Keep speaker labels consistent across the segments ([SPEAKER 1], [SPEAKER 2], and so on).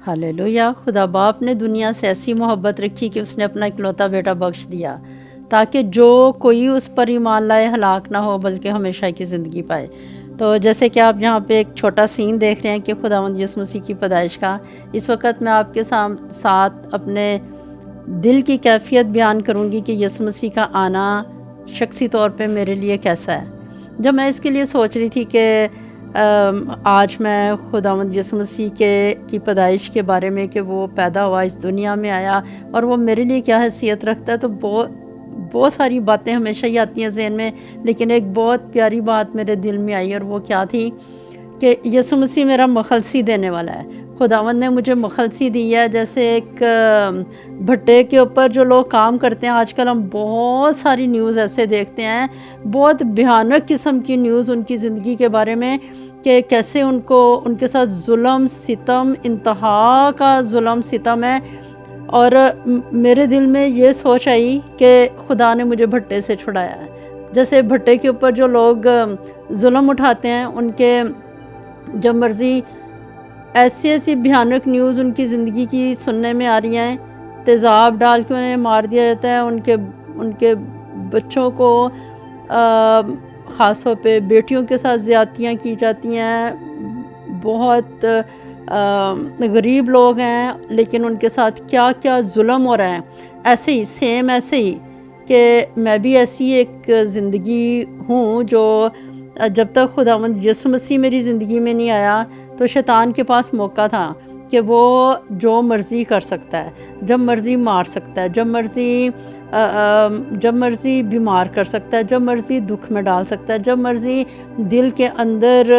[SPEAKER 1] Hallelujah. खुदा बाप ने दुनिया से ऐसी मोहब्बत रखी कि उसने अपना इकलौता बेटा बख्श दिया ताकि जो कोई उस पर ईमान लाए हलाक ना हो बल्कि हमेशा की ज़िंदगी पाए। तो जैसे कि आप यहाँ पे एक छोटा सीन देख रहे हैं कि खुदावंद यीशु मसीह की पैदाइश का, इस वक्त मैं आपके साथ अपने दिल की कैफियत बयान करूँगी कि यीशु मसीह का आना शख्सी तौर पे मेरे लिए कैसा है। जब मैं इसके लिए सोच रही थी कि आज मैं खुदावंद यीशु मसीह की पैदाइश के बारे में कि वो पैदा हुआ, इस दुनिया में आया और वो मेरे लिए क्या हैसियत रखता है, तो बहुत सारी बातें हमेशा ही आती हैं ज़हन में, लेकिन एक बहुत प्यारी बात मेरे दिल में आई और वो क्या थी कि यीशु मसीह मेरा मुखलसी देने वाला है। खुदावंद ने मुझे मुखलसी दी है। जैसे एक भट्टे के ऊपर जो लोग काम करते हैं, आजकल हम बहुत सारी न्यूज़ ऐसे देखते हैं, बहुत भयानक किस्म की न्यूज़ उनकी ज़िंदगी के बारे में कि कैसे उनके साथ जुल्म सितम, इंतहा का जुल्म सितम है। और मेरे दिल में ये सोच आई कि खुदा ने मुझे भट्टे से छुड़ाया है। जैसे भट्टे के ऊपर जो लोग जुल्म उठाते हैं, उनके जब मर्ज़ी ऐसी ऐसी भयानक न्यूज़ उनकी ज़िंदगी की सुनने में आ रही हैं। तेज़ाब डाल के उन्हें मार दिया जाता है, उनके बच्चों को ख़ास तौर पे बेटियों के साथ ज़्यादतियाँ की जाती हैं। बहुत गरीब लोग हैं लेकिन उनके साथ क्या क्या जुल्म हो रहा है। ऐसे ही सेम ऐसे ही कि मैं भी ऐसी एक ज़िंदगी हूँ जो जब तक खुदावंद यीशु मसीह मेरी ज़िंदगी में नहीं आया तो शैतान के पास मौका था कि वो जो मर्ज़ी कर सकता है, जब मर्ज़ी मार सकता है, जब मर्ज़ी बीमार कर सकता है, जब मर्ज़ी दुख में डाल सकता है, जब मर्ज़ी दिल के अंदर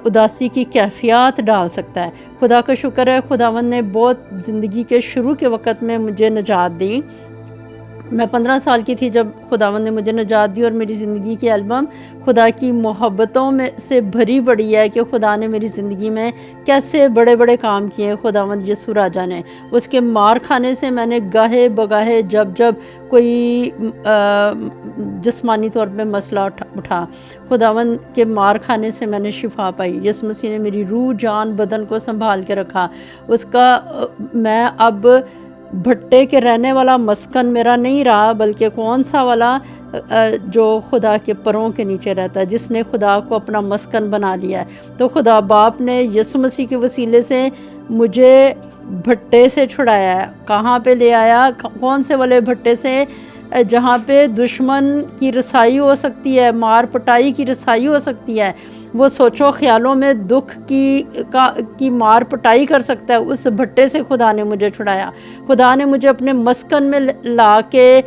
[SPEAKER 1] उदासी की कैफियत डाल सकता है। खुदा का शुक्र है, खुदावंद ने बहुत ज़िंदगी के शुरू के वक़्त में मुझे निजात दी। मैं 15 साल की थी जब खुदावंद ने मुझे निजात दी और मेरी ज़िंदगी की एल्बम खुदा की मोहब्बतों में से भरी पड़ी है कि खुदा ने मेरी ज़िंदगी में कैसे बड़े बड़े काम किए। खुदावंद यीशु राजा ने, उसके मार खाने से मैंने गाहे बगाहे जब कोई जिस्मानी तौर पे मसला उठा, खुदावंद के मार खाने से मैंने शिफा पाई। यीशु मसीह ने मेरी रूह जान बदन को संभाल के रखा। मैं अब भट्टे के रहने वाला मस्कन मेरा नहीं रहा, बल्कि कौन सा वाला जो खुदा के परों के नीचे रहता है, जिसने खुदा को अपना मस्कन बना लिया है। तो खुदा बाप ने यीशु मसीह के वसीले से मुझे भट्टे से छुड़ाया है। कहाँ पे ले आया? कौन से वाले भट्टे से? जहाँ पे दुश्मन की रसाई हो सकती है, मार पटाई की रसाई हो सकती है, वो सोचो ख्यालों में दुख की मार पटाई कर सकता है, उस भट्टे से खुदा ने मुझे छुड़ाया। खुदा ने मुझे अपने मस्कन में ला के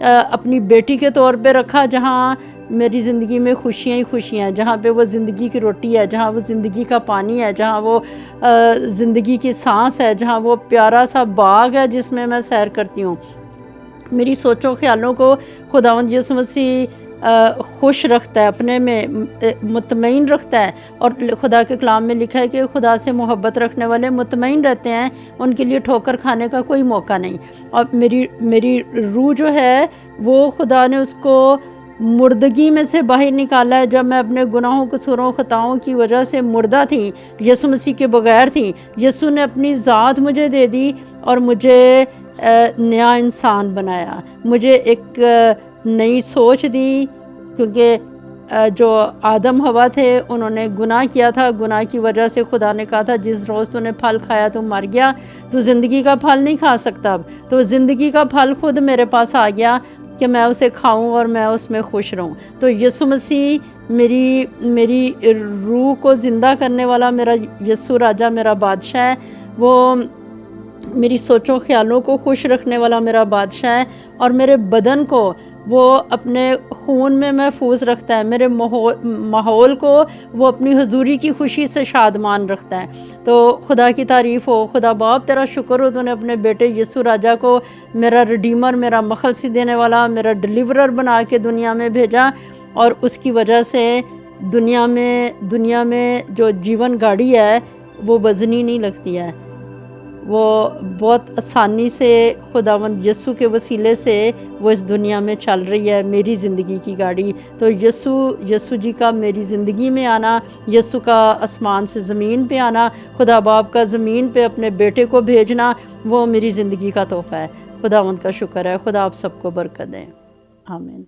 [SPEAKER 1] अपनी बेटी के तौर पे रखा, जहाँ मेरी ज़िंदगी में खुशियाँ ही खुशियाँ हैं, जहाँ पे वो ज़िंदगी की रोटी है, जहाँ वो ज़िंदगी का पानी है, जहाँ वो ज़िंदगी की सांस है, जहाँ वो प्यारा सा बाग है जिसमें मैं सैर करती हूँ। मेरी सोचों ख्यालों को खुदावंद यीशु मसीह खुश रखता है, अपने में मुतमईन रखता है। और खुदा के कलाम में लिखा है कि खुदा से मोहब्बत रखने वाले मुतमईन रहते हैं, उनके लिए ठोकर खाने का कोई मौका नहीं। और मेरी रूह जो है वो खुदा ने उसको मुर्दगी में से बाहर निकाला है। जब मैं अपने गुनाहों कसूरों खताओं की वजह से मुर्दा थी, यीशु मसीह के बगैर थी, यीशु ने अपनी ज़ात मुझे दे दी और मुझे नया इंसान बनाया, मुझे एक नई सोच दी। क्योंकि जो आदम हवा थे उन्होंने गुनाह किया था, गुनाह की वजह से खुदा ने कहा था जिस रोज़ तूने फल खाया तो मर गया, तो ज़िंदगी का फल नहीं खा सकता। अब तो ज़िंदगी का फल खुद मेरे पास आ गया कि मैं उसे खाऊं और मैं उसमें खुश रहूं। तो यीशु मसीह मेरी रूह को ज़िंदा करने वाला मेरा यीशु राजा, मेरा बादशाह है। वो मेरी सोचों ख्यालों को खुश रखने वाला मेरा बादशाह है और मेरे बदन को वो अपने खून में महफूज रखता है। मेरे माहौल को वो अपनी हुजूरी की खुशी से शादमान रखता है। तो खुदा की तारीफ़ हो। खुदा बाप तेरा शुक्र हो, तूने अपने बेटे यीशु राजा को मेरा रिडीमर, मेरा मुखलसी देने वाला, मेरा डिलीवरर बना के दुनिया में भेजा। और उसकी वजह से दुनिया में जो जीवन गाड़ी है वो वज़नी नहीं लगती है। वो बहुत आसानी से खुदावंद यीशु के वसीले से वो इस दुनिया में चल रही है, मेरी ज़िंदगी की गाड़ी। तो यीशु जी का मेरी ज़िंदगी में आना, यीशु का आसमान से ज़मीन पे आना, खुदा बाप का ज़मीन पे अपने बेटे को भेजना, वो मेरी ज़िंदगी का तोहफ़ा है। खुदावंद का शुक्र है। खुदा आप सबको बरकत दें। आमीन।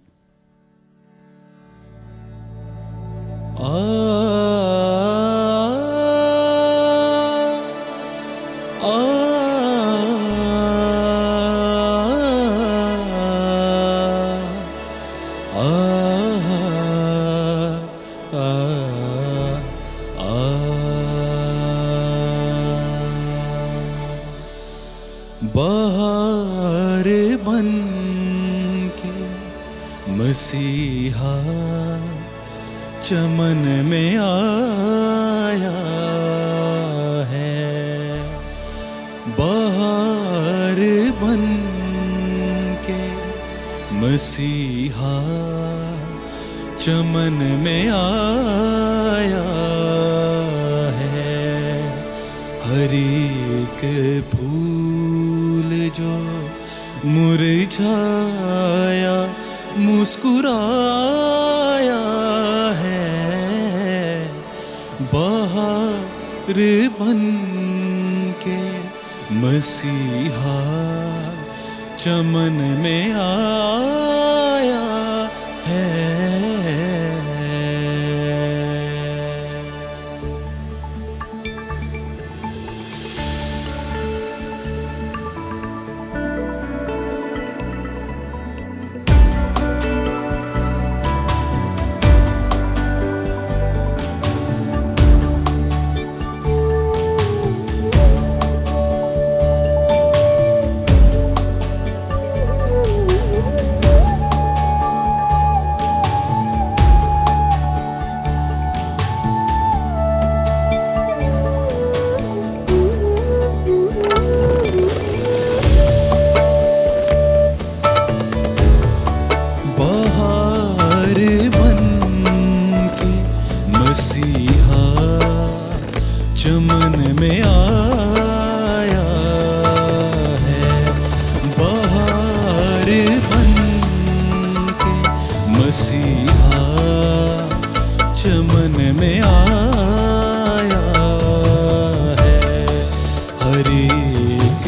[SPEAKER 2] बहार बन के मसीहा चमन में आया है, बहार बन के मसीहा चमन में आया है। हर एक फूल जो मुरझाया मुस्कुराया है, बहार बन के मसीहा चमन में आया है। चमन में आया है, बहार बन के मसीहा चमन में आया है। हर एक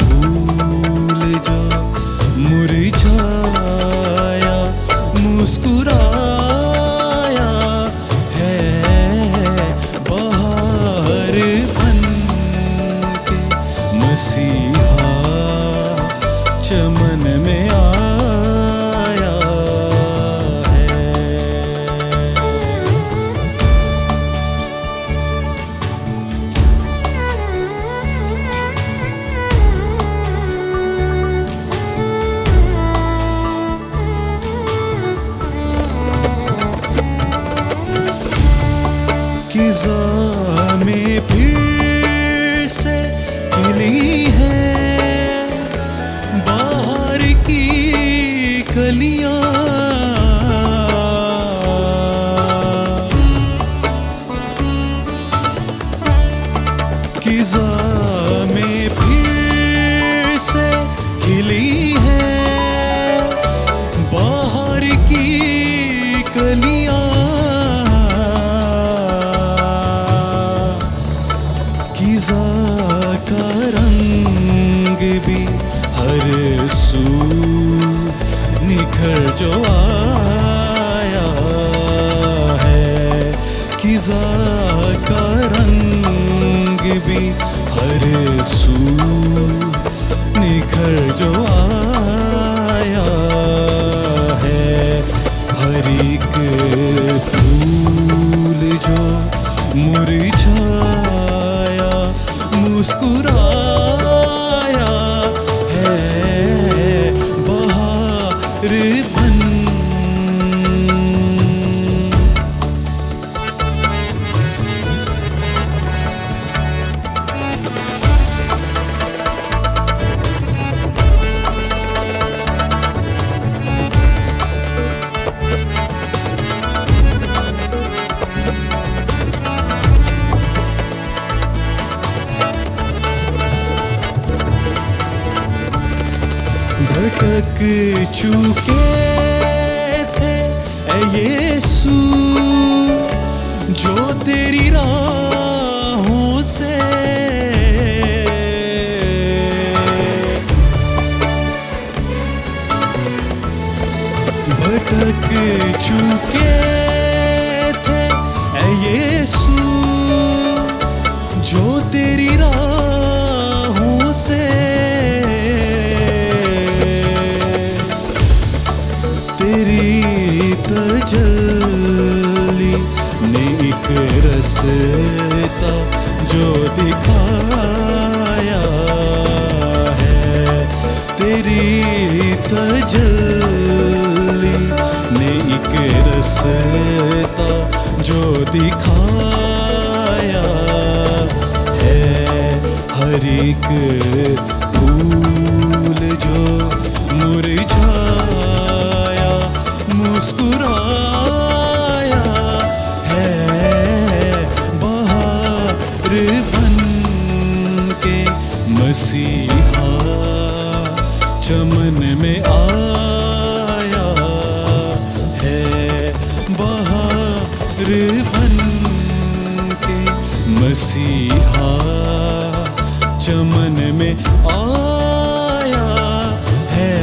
[SPEAKER 2] फूल जो मुरझाया मुस्कुराया है, मसीहा चमन में आया है। किज़ा में फिर से खिली है बाहर की कलियां, किज़ा में फिर से खिली है बाहर की कलियां, किज़ा का रंग भी हर सू निखर जो आया है, किज़ा का रंग भी हर सू निखर जो आया है। हर एक फूल जो मुरझाया मुस्कुराया है, बहार बन भटक चुके थे ऐ यीशु जो तेरी राहों से भटक चुके थे ऐ यीशु जो तेरी राहों से तेरी तजल्ली ने एक रास्ता जो दिखाया है तेरी तजल्ली ने एक रास्ता जो दिखाया है हर एक फूल जो मुरझाया मुस्कुराया है बहार बन के मसीहा चमन में आया है बहार बन के मसीहा चमन में आया है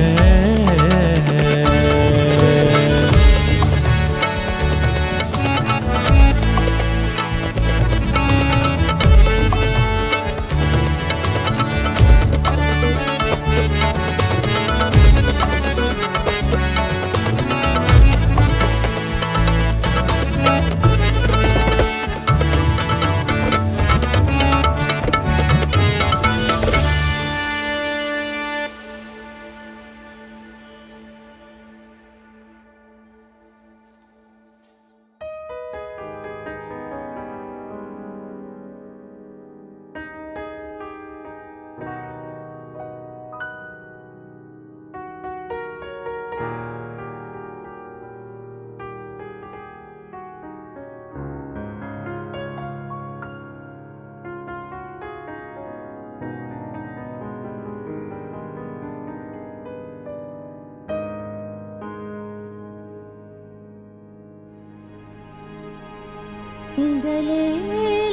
[SPEAKER 3] गले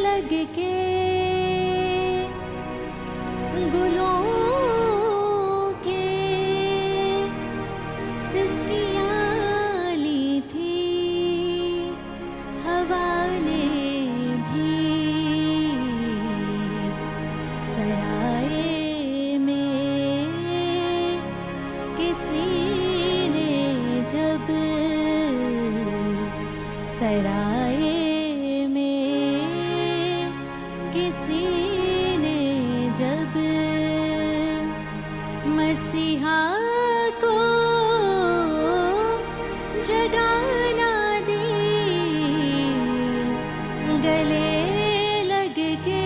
[SPEAKER 3] लग के गुलों के सिसकियाँ ली थी हवा ने भी सराय में किसी ने जब सराय किसी ने जब मसीहा को जगाना दी गले लग के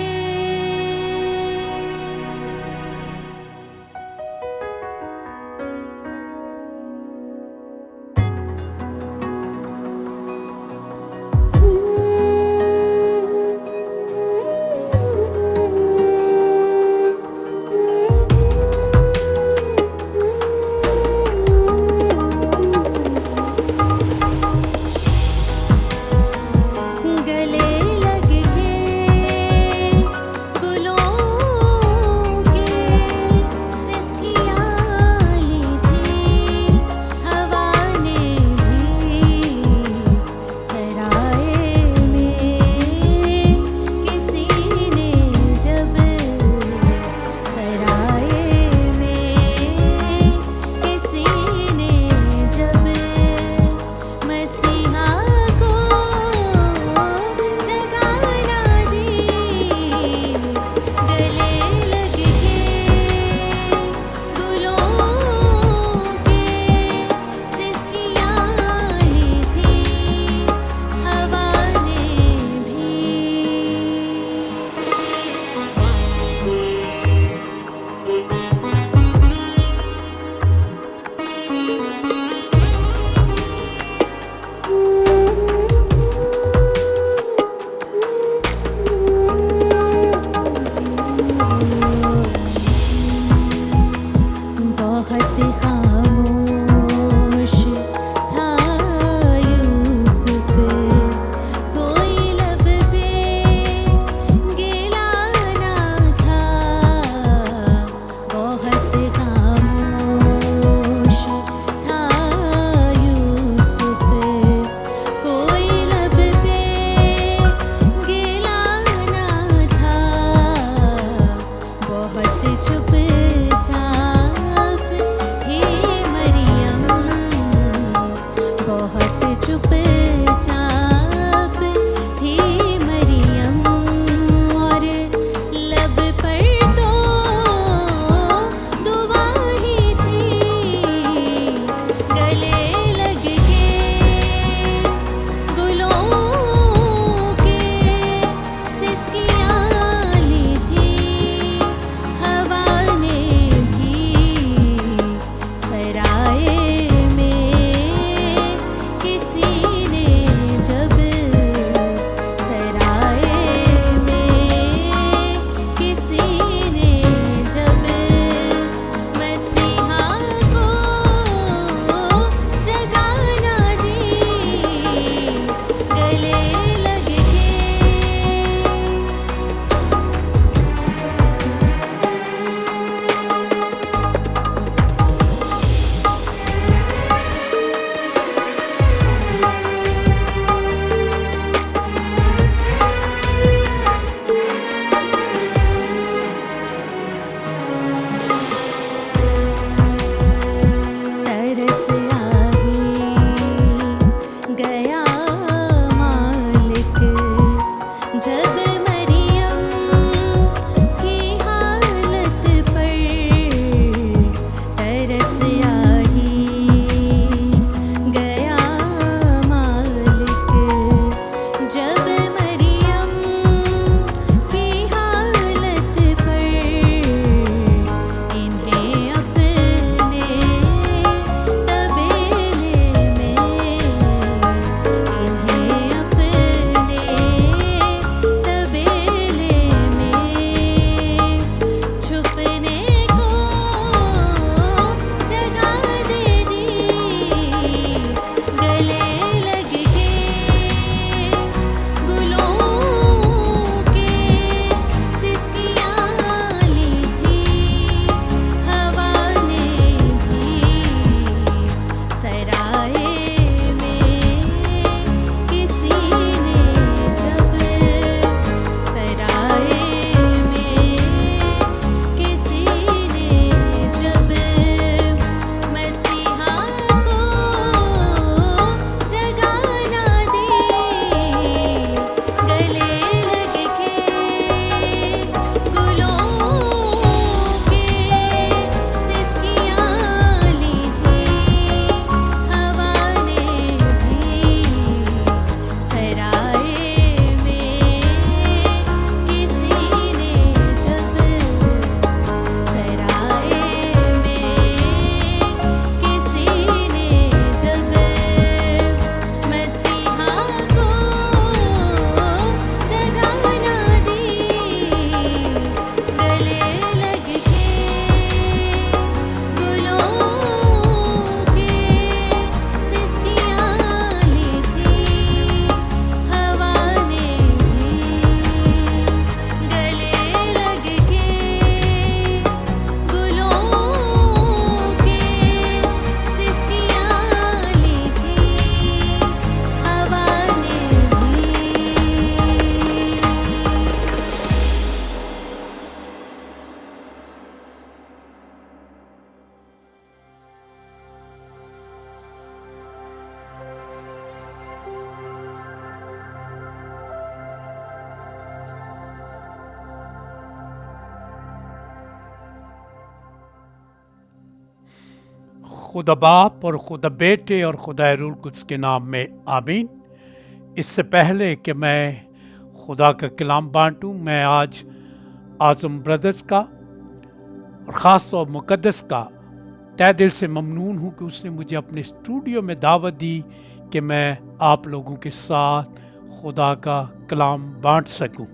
[SPEAKER 4] खुदा बाप और खुदा बेटे और खुदा रूह कुद्स के नाम में आमीन। इससे पहले कि मैं खुदा का कलाम बांटूं, मैं आज आज़म ब्रदर्स का और ख़ास तौर मुक़द्दस का तहे दिल से ममनून हूँ कि उसने मुझे अपने स्टूडियो में दावत दी कि मैं आप लोगों के साथ खुदा का कलाम बांट सकूं।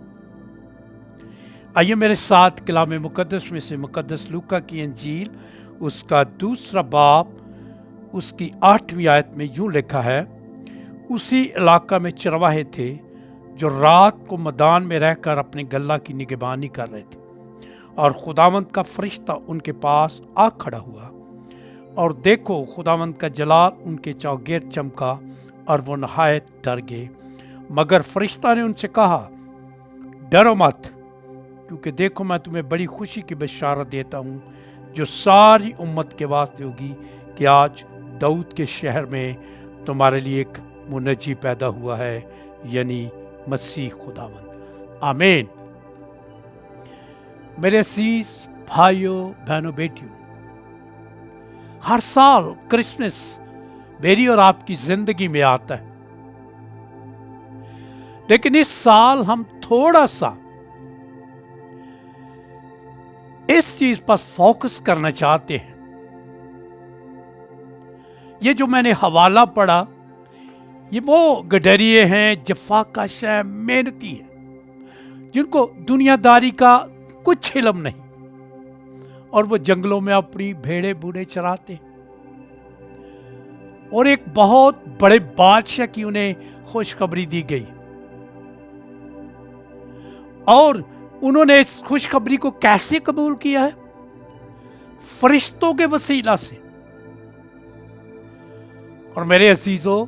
[SPEAKER 4] आइए मेरे साथ कलाम मुक़द्दस में से मुक़द्दस लूका की इंजील उसका 2 बाब उसकी 8वीं आयत में यूं लिखा है, उसी इलाका में चरवाहे थे जो रात को मैदान में रहकर अपने गल्ला की निगहबानी कर रहे थे, और खुदावंद का फरिश्ता उनके पास आ खड़ा हुआ, और देखो खुदावंद का जलाल उनके चौगिर्द चमका और वो नहायत डर गए। मगर फरिश्ता ने उनसे कहा, डरो मत, क्योंकि देखो मैं तुम्हें बड़ी खुशी की बशारत देता हूँ जो सारी उम्मत के वास्ते होगी कि आज दाऊद के शहर में तुम्हारे लिए एक मुनज्जी पैदा हुआ है, यानी मसीह खुदावंद। आमीन। मेरे अजीज भाइयों बहनों बेटियों, हर साल क्रिसमस मेरी और आपकी जिंदगी में आता है, लेकिन इस साल हम थोड़ा सा इस चीज पर फोकस करना चाहते हैं। ये जो मैंने हवाला पढ़ा, ये वो गडरिये हैं, जफ़ाकश है, मेहनती है, जिनको दुनियादारी का कुछ इल्म नहीं, और वो जंगलों में अपनी भेड़े बूढ़े चराते, और एक बहुत बड़े बादशाह की उन्हें खुशखबरी दी गई, और उन्होंने इस खुशखबरी को कैसे कबूल किया है? फरिश्तों के वसीला से। और मेरे अजीजों,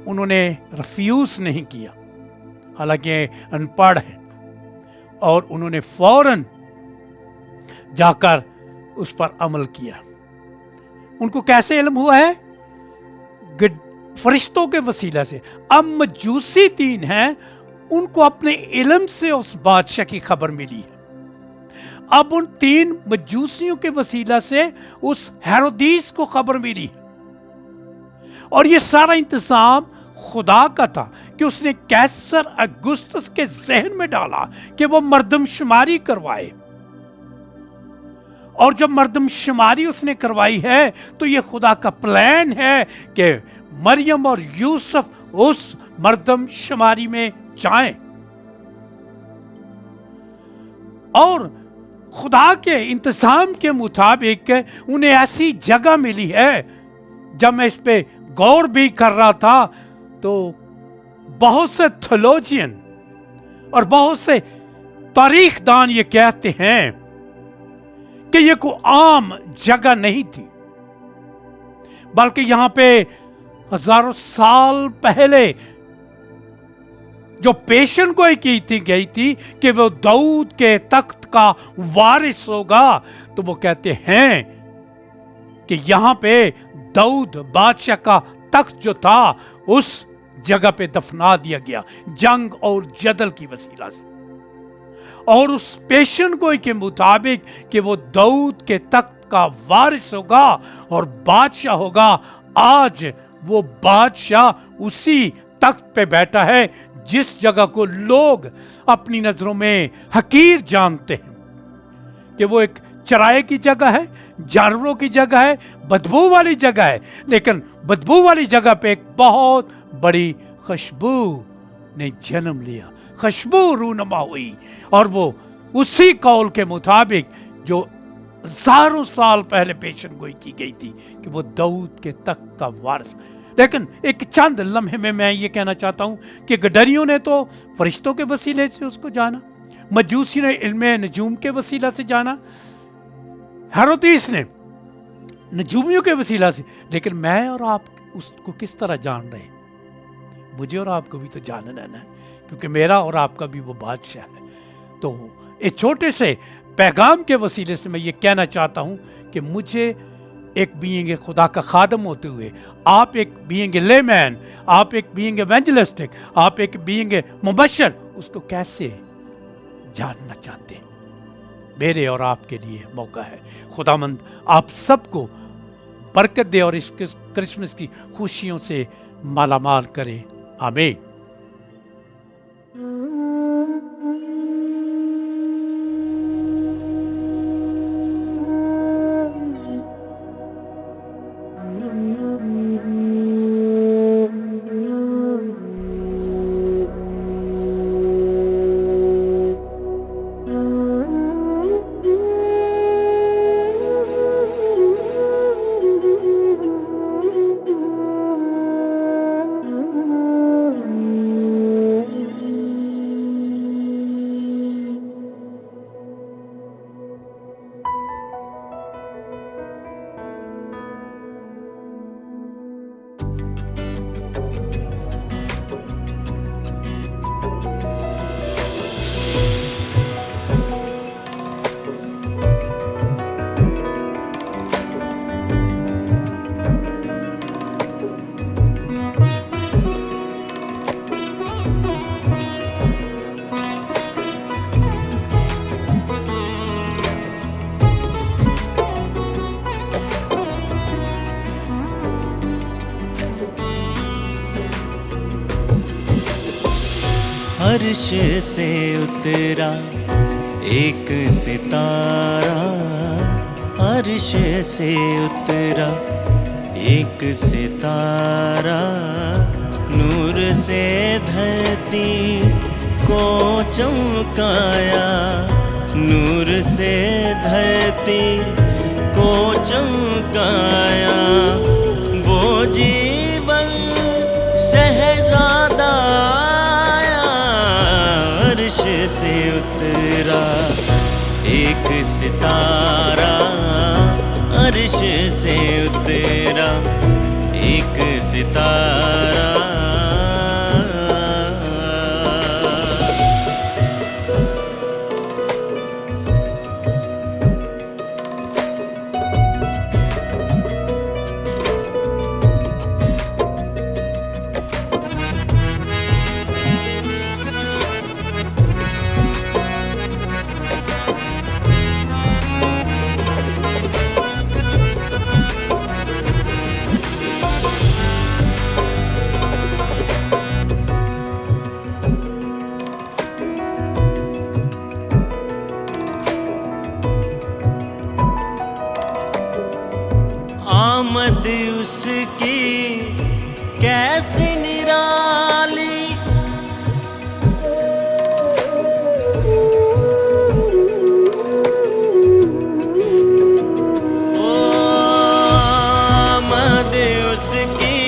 [SPEAKER 4] उन्होंने रिफ्यूज नहीं किया, हालांकि अनपढ़ है, और उन्होंने फौरन जाकर उस पर अमल किया। उनको कैसे इल्म हुआ है? फरिश्तों के वसीला से। अब मजूसी 3 हैं, उनको अपने इल्म से उस बादशाह की खबर मिली है। अब उन 3 मजूसियों के वसीला से उस हेरोदीस को खबर मिली है, और ये सारा इंतजाम खुदा का था कि उसने कैसर अगुस्तस के जहन में डाला कि वो मर्दमशुमारी करवाए, और जब मर्दमशुमारी उसने करवाई है तो ये खुदा का प्लान है कि मरियम और यूसुफ उस मर्दमशुमारी में जाएं, और खुदा के इंतजाम के मुताबिक उन्हें ऐसी जगह मिली है। जब मैं इस पे गौर भी कर रहा था तो बहुत से थियोलॉजियन और बहुत से तारीखदान ये कहते हैं कि ये कोई आम जगह नहीं थी, बल्कि यहां पे हजारों साल पहले जो पेशन गोई की थी गई थी कि वो दाऊद के तख्त का वारिस होगा, तो वो कहते हैं कि यहां पे दाऊद बादशाह का तख्त जो था उस जगह पे दफना दिया गया जंग और जदल की वसीला से, और उस पेशन गोई के मुताबिक कि वो दाऊद के तख्त का वारिस होगा और बादशाह होगा। आज वो बादशाह उसी तख्त पे बैठा है जिस जगह को लोग अपनी नजरों में हकीर जानते हैं कि वो एक चराए की जगह है, जानवरों की जगह है, बदबू वाली जगह है, लेकिन बदबू वाली जगह पे एक बहुत बड़ी खुशबू ने जन्म लिया, खुशबू रूनुमा हुई, और वो उसी कौल के मुताबिक जो हजारों साल पहले पेशन गोई की गई थी कि वो दाऊद के तख्त का वारिस। लेकिन एक चंद लम्हे में मैं ये कहना चाहता हूं कि गडरियों ने तो फरिश्तों के वसीले से उसको जाना, मजूसी ने इल्मे नजूम के वसीला से जाना, हेरोदीस ने नजूमियों के वसीला से, लेकिन मैं और आप उसको किस तरह जान रहे हैं? मुझे और आपको भी तो जानना है ना, क्योंकि मेरा और आपका भी वो बादशाह है। तो एक छोटे से पैगाम के वसीले से मैं ये कहना चाहता हूं कि मुझे एक बीइंग खुदा का खादम होते हुए, आप एक बीइंग लेमैन, आप एक बीइंग एवेंजलिस्टिक, आप एक बीइंग मुबशर, उसको कैसे जानना चाहते हैं? मेरे और आपके लिए मौका है। खुदामंद आप सबको बरकत दे और इस क्रिसमस की खुशियों से मालामाल करे। आमीन।
[SPEAKER 5] अर्श से उतरा एक सितारा, अर्श से उतरा एक सितारा, नूर से धरती को चमकाया, नूर से धरती को चमकाया। वो जीवन शहजादा अर्श से उतरा एक सितारा, अर्श से उतरा एक सितारा। आमद उसकी कैसी निराली, ओ आमद उसकी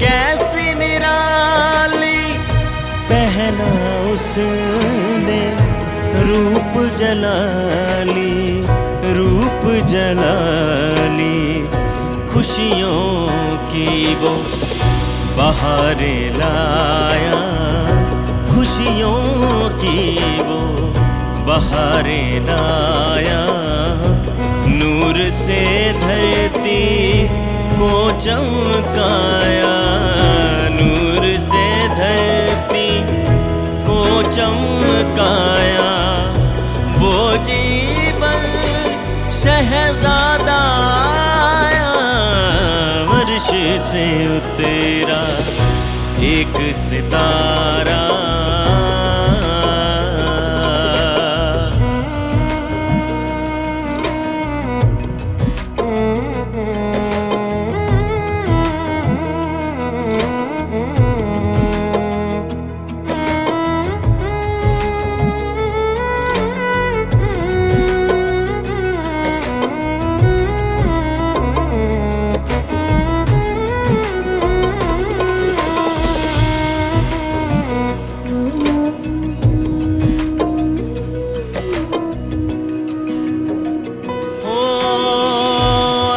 [SPEAKER 5] कैसी निराली, पहना उसने रूप जलाली, रूप जलाली। खुशियों की वो बहारे लाया, खुशियों की वो बहारे लाया, नूर से धरती को चमकाया, नूर से धरती को चमकाया। वो जीवन शहजादा अर्श से उतरा एक सितारा।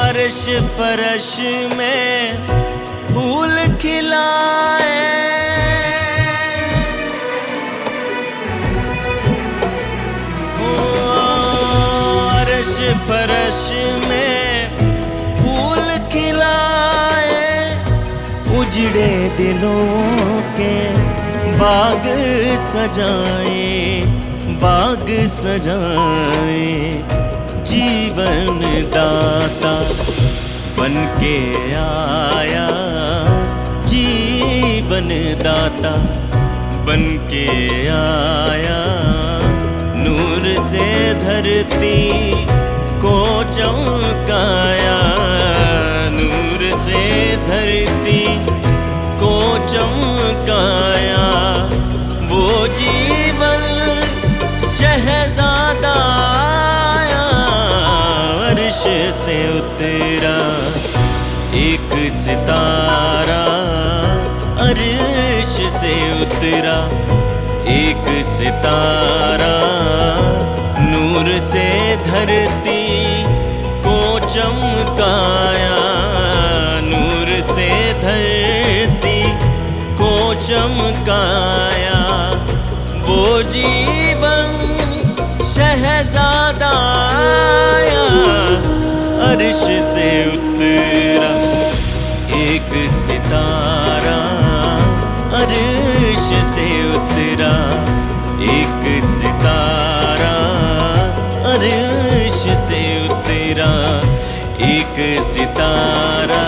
[SPEAKER 5] फर्श फरश में फूल खिलाए, फर्श फरश में फूल खिलाए, उजड़े दिलों के बाग सजाए, बाग सजाए। जीवन दाता बन के आया जीवन दाता, बन के आया नूर से धरती को चमकाया, नूर से धरती को चमकाया। वो जीवन शहजादा आया, अर्श से उतरा एक सितारा, अर्श से उतरा एक सितारा, नूर से धरती को चमकाया, नूर से धरती को चमकाया। वो जीवन शहजादा आया, अर्श से उतरा एक सितारा, अर्श से उतरा एक सितारा, अर्श से उतरा एक सितारा।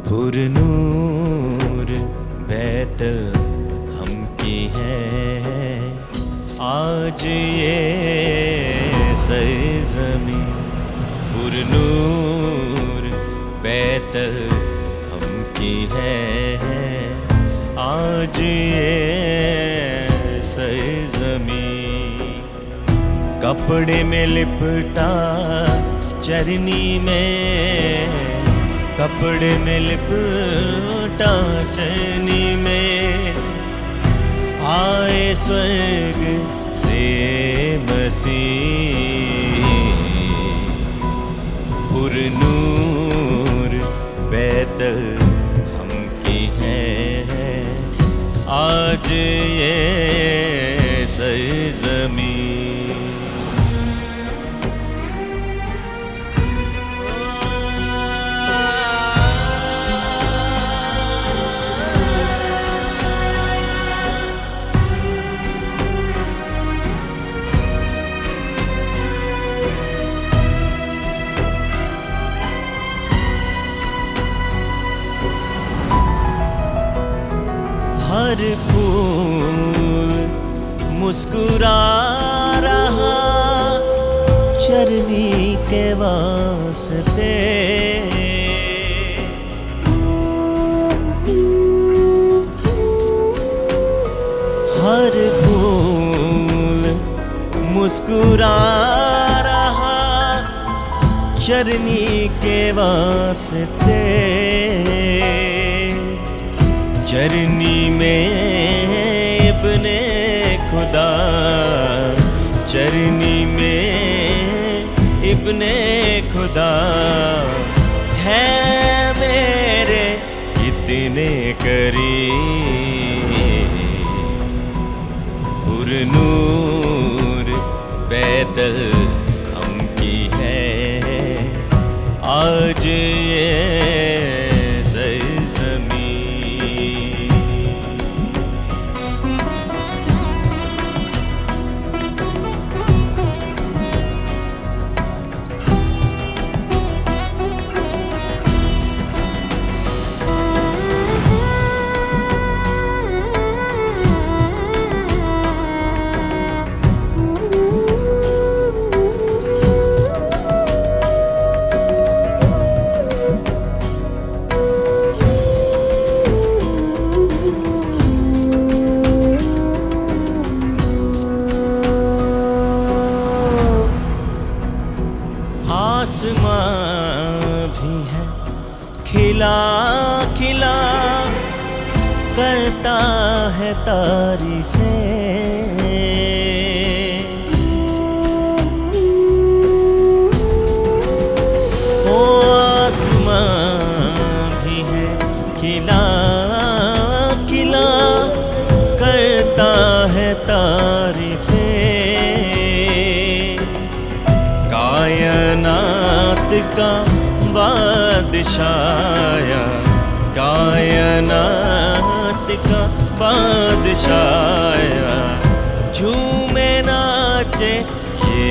[SPEAKER 5] पुरनूर बैतल हम की है आज ये सरज़मीं, पुरनूर बैतल हम की है आज ये सरज़मीं। कपड़े में लिपटा चरनी में, कपड़े में लिपटा चरनी में, आए स्वर्ग से मसीह। पुरनूर बैतल हम की है आज ये सरज़मीं। हर फूल मुस्कुरा रहा चरनी के वास्ते, हर फूल मुस्कुरा रहा चरनी के वास्ते। चरनी में इब्ने खुदा, चरनी में इब्ने खुदा है मेरे कितने करीब। पुरनूर बैतल हम की है आज ये सरज़मीं। आसमां भी है खिला खिला, करता है तारीफें। ओ आसमां भी है खिला खिला, करता है तारीफें। कायनात का बादशाया, कायनात का बादशाया, झूमे नाचे ये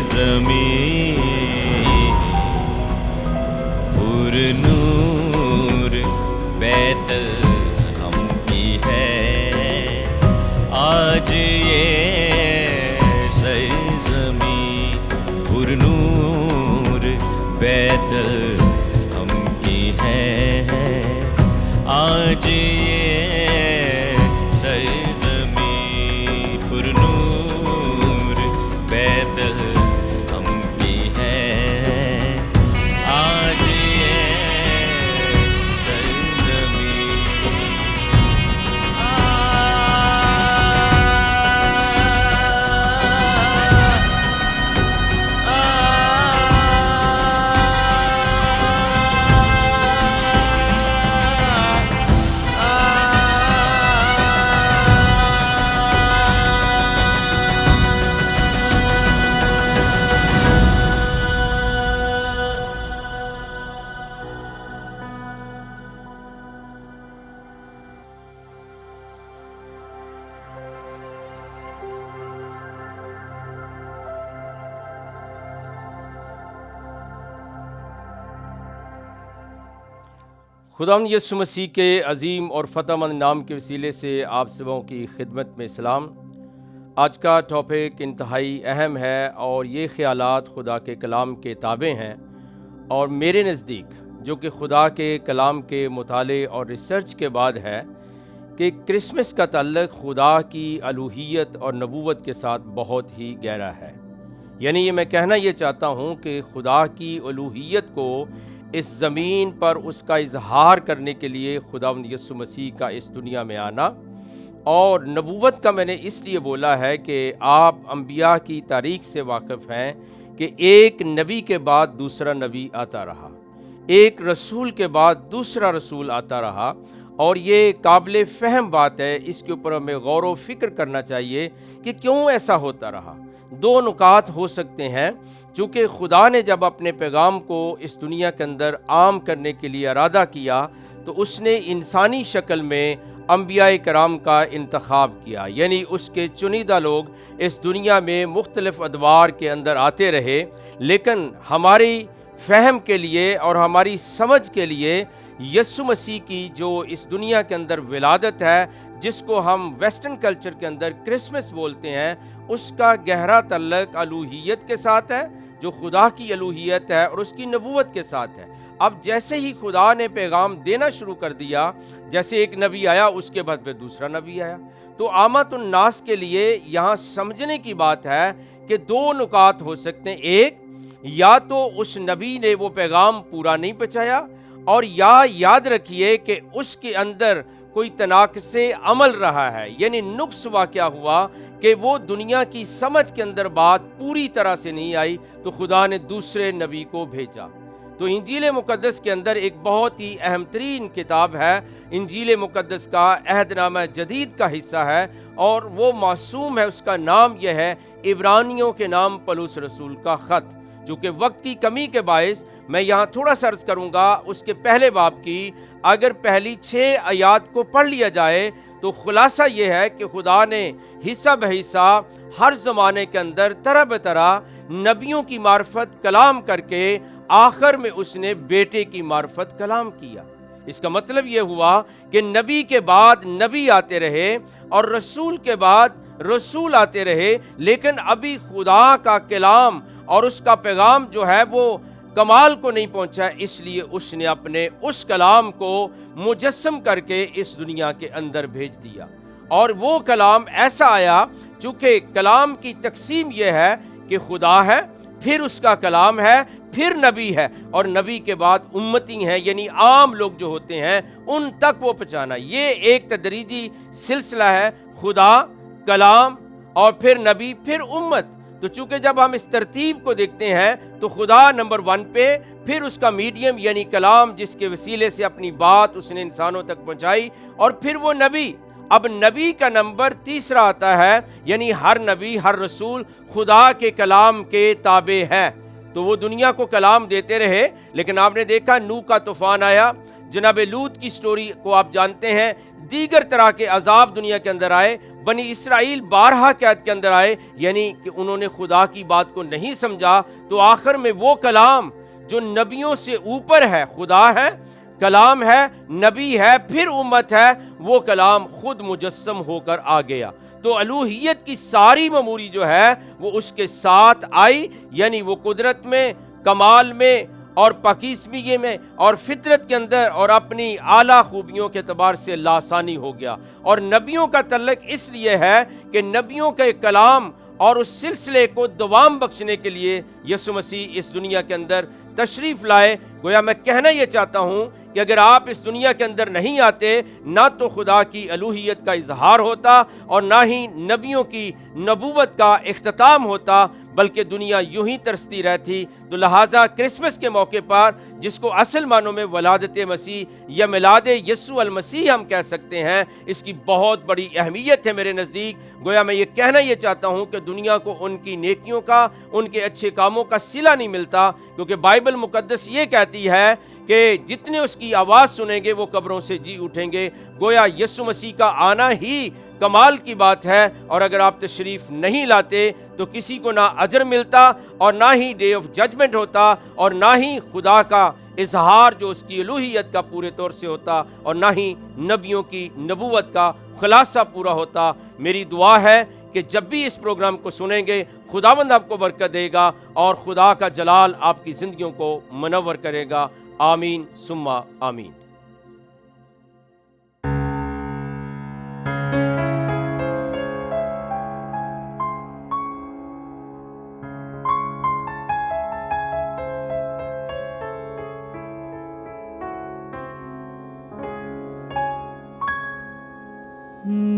[SPEAKER 5] ज़मीन। पुरनूर बैतल हम की है आज ये सरज़मीं। पुरनूर बैतल हम की है आज ये सरज़मीं। पुरनूर बैतल हम की है आज ये सरज़मीं। खुदावंद यीशु मसीह के अजीम और फ़तेहमंद नाम के वसीले से आप सबों की खिदमत में सलाम। आज का टॉपिक इंतहाई अहम है और ये ख़यालात खुदा के कलाम के ताबे हैं और मेरे नज़दीक जो कि खुदा के कलाम के मुताले और रिसर्च के बाद है कि क्रिसमस का ताल्लुक़ खुदा की अलूहियत और नबूवत के साथ बहुत ही गहरा है। यानी ये मैं कहना ये चाहता हूँ कि खुदा की अलूहियत को इस ज़मीन पर उसका इजहार करने के लिए खुदावंद यीशु मसीह का इस दुनिया में आना, और नबूवत का मैंने इसलिए बोला है कि आप अंबिया की तारीख से वाकिफ़ हैं कि एक नबी के बाद दूसरा नबी आता रहा, एक रसूल के बाद दूसरा रसूल आता रहा, और ये काबिल फ़हम बात है। इसके ऊपर हमें गौर व फिक्र करना चाहिए कि क्यों ऐसा होता रहा। दो नुकात हो सकते हैं। चूँकि खुदा ने जब अपने पैगाम को इस दुनिया के अंदर आम करने के लिए इरादा किया तो उसने इंसानी शक्ल में अंबिया कराम का इंतखाब किया, यानी उसके चुनिंदा लोग इस दुनिया में मुख्तलिफ़ अदवार के अंदर आते रहे। लेकिन हमारी फ़हम के लिए और हमारी समझ के लिए यीशु मसीह की जो इस दुनिया के अंदर विलादत है, जिसको हम वेस्टर्न कल्चर के अंदर क्रिसमस बोलते हैं, उसका गहरा तल्लक अलूहियत के साथ है, जो खुदा की अलूहियत है, और उसकी नबूवत के साथ है। अब जैसे ही खुदा ने पैगाम देना शुरू कर दिया, जैसे एक नबी आया उसके बाद में दूसरा नबी आया, तो आमतुन नास के लिए यहाँ समझने की बात है कि दो नुकात हो सकते हैं। एक, या तो उस नबी ने वो पैगाम पूरा नहीं पहुँचाया, और या याद रखिए कि उसके अंदर कोई तनाक़ुसे अमल रहा है, यानी नुक्स वाक़या हुआ कि वो दुनिया की समझ के अंदर बात पूरी तरह से नहीं आई, तो खुदा ने दूसरे नबी को भेजा। तो इंजील मुक़द्दस के अंदर एक बहुत ही अहम तरीन किताब है, इंजील मुक़द्दस का अहदनामा जदीद का हिस्सा है, और वो मासूम है, उसका नाम यह है इब्रानियों के नाम पौलुस रसूल का ख़त। जो कि वक्त की कमी के बायस मैं यहाँ थोड़ा सर्च करूँगा उसके पहले बाब की। अगर पहली 6 आयात को पढ़ लिया जाए तो खुलासा ये है कि खुदा ने हिस्सा बहिस्सा हर ज़माने के अंदर तरह बतरह नबियों की मार्फत कलाम करके आखिर में उसने बेटे की मार्फत कलाम किया। इसका मतलब ये हुआ कि नबी के बाद नबी आते रहे और रसूल के बाद रसूल आते रहे, लेकिन अभी खुदा का कलाम और उसका पैगाम जो है वो कमाल को नहीं पहुंचा, इसलिए उसने अपने उस कलाम को मुजस्सम करके इस दुनिया के अंदर भेज दिया। और वो कलाम ऐसा आया, चूँकि कलाम की तकसीम यह है कि खुदा है, फिर उसका कलाम है, फिर नबी है, और नबी के बाद उम्मती हैं, यानी आम लोग जो होते हैं उन तक वो पहुँचाना। ये एक तदरीजी सिलसिला है, खुदा, कलाम और फिर नबी, फिर उम्मत। तो चूंकि जब हम इस तरतीब को देखते हैं तो खुदा नंबर 1 पे, फिर उसका मीडियम यानी कलाम जिसके वसीले से अपनी बात उसने इंसानों तक पहुंचाई, और फिर वो नबी। अब नबी का नंबर 3 आता है, यानी हर नबी, हर रसूल खुदा के कलाम के ताबे है। तो वो दुनिया को कलाम देते रहे, लेकिन आपने देखा नूह का तूफान आया, जनाब लूत की स्टोरी को आप जानते हैं, दीगर तरह के अजाब दुनिया के अंदर आए, बनी इसराइल 12 कैद के अंदर आए, यानी कि उन्होंने खुदा की बात को नहीं समझा। तो आखिर में वो कलाम जो नबियों से ऊपर है, खुदा है, कलाम है, नबी है, फिर उम्मत है, वो कलाम खुद मुजस्सम होकर आ गया। तो अलूहियत की सारी ममूरी जो है वो उसके साथ आई, यानी वो कुदरत में, कमाल में और पाकीज़गी में और फितरत के अंदर और अपनी आला खूबियों के एतबार से लासानी हो गया। और नबियों का तल्लक इसलिए है कि नबियों के कलाम और उस सिलसिले को दवाम बख्शने के लिए यसु मसीह इस दुनिया के अंदर तशरीफ़ लाए। गोया मैं कहना ये चाहता हूँ कि अगर आप इस दुनिया के अंदर नहीं आते, ना तो खुदा की अलूहियत का इजहार होता और ना ही नबियों की नबूवत का इख्तिताम होता, बल्कि दुनिया यूं ही तरसती रहती। तो लिहाजा क्रिसमस के मौके पर, जिसको असल मानों में वलादत मसीह या मिलाद यसु अल मसीह हम कह सकते हैं, इसकी बहुत बड़ी अहमियत है मेरे नज़दीक। गोया मैं ये कहना ये चाहता हूँ कि दुनिया को उनकी नेकियों का, उनके अच्छे कामों का सिला नहीं मिलता, क्योंकि बाइबल मुकद्दस ये कहती है कि जितने उसकी आवाज़ सुनेंगे वो कब्रों से जी उठेंगे। गोया यसु मसीह का आना ही कमाल की बात है, और अगर आप तशरीफ़ नहीं लाते तो किसी को ना अजर मिलता और ना ही डे ऑफ जजमेंट होता और ना ही खुदा का इजहार जो उसकी अलूहियत का पूरे तौर से होता और ना ही नबियों की नबूवत का खुलासा पूरा होता। मेरी दुआ है कि जब भी इस प्रोग्राम को सुनेंगे, खुदावंद आपको बरकत देगा और खुदा का जलाल आपकी ज़िंदगियों को मनव्वर करेगा। आमीन सुम्मा आमीन।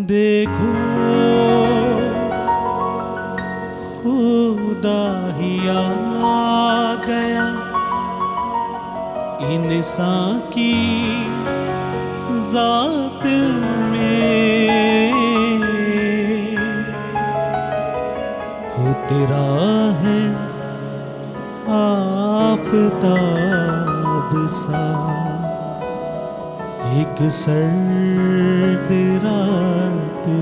[SPEAKER 2] देखो खुदा ही आ गया इंसान की जात में, हो तेरा है आफताब सा एक सर्द रात में।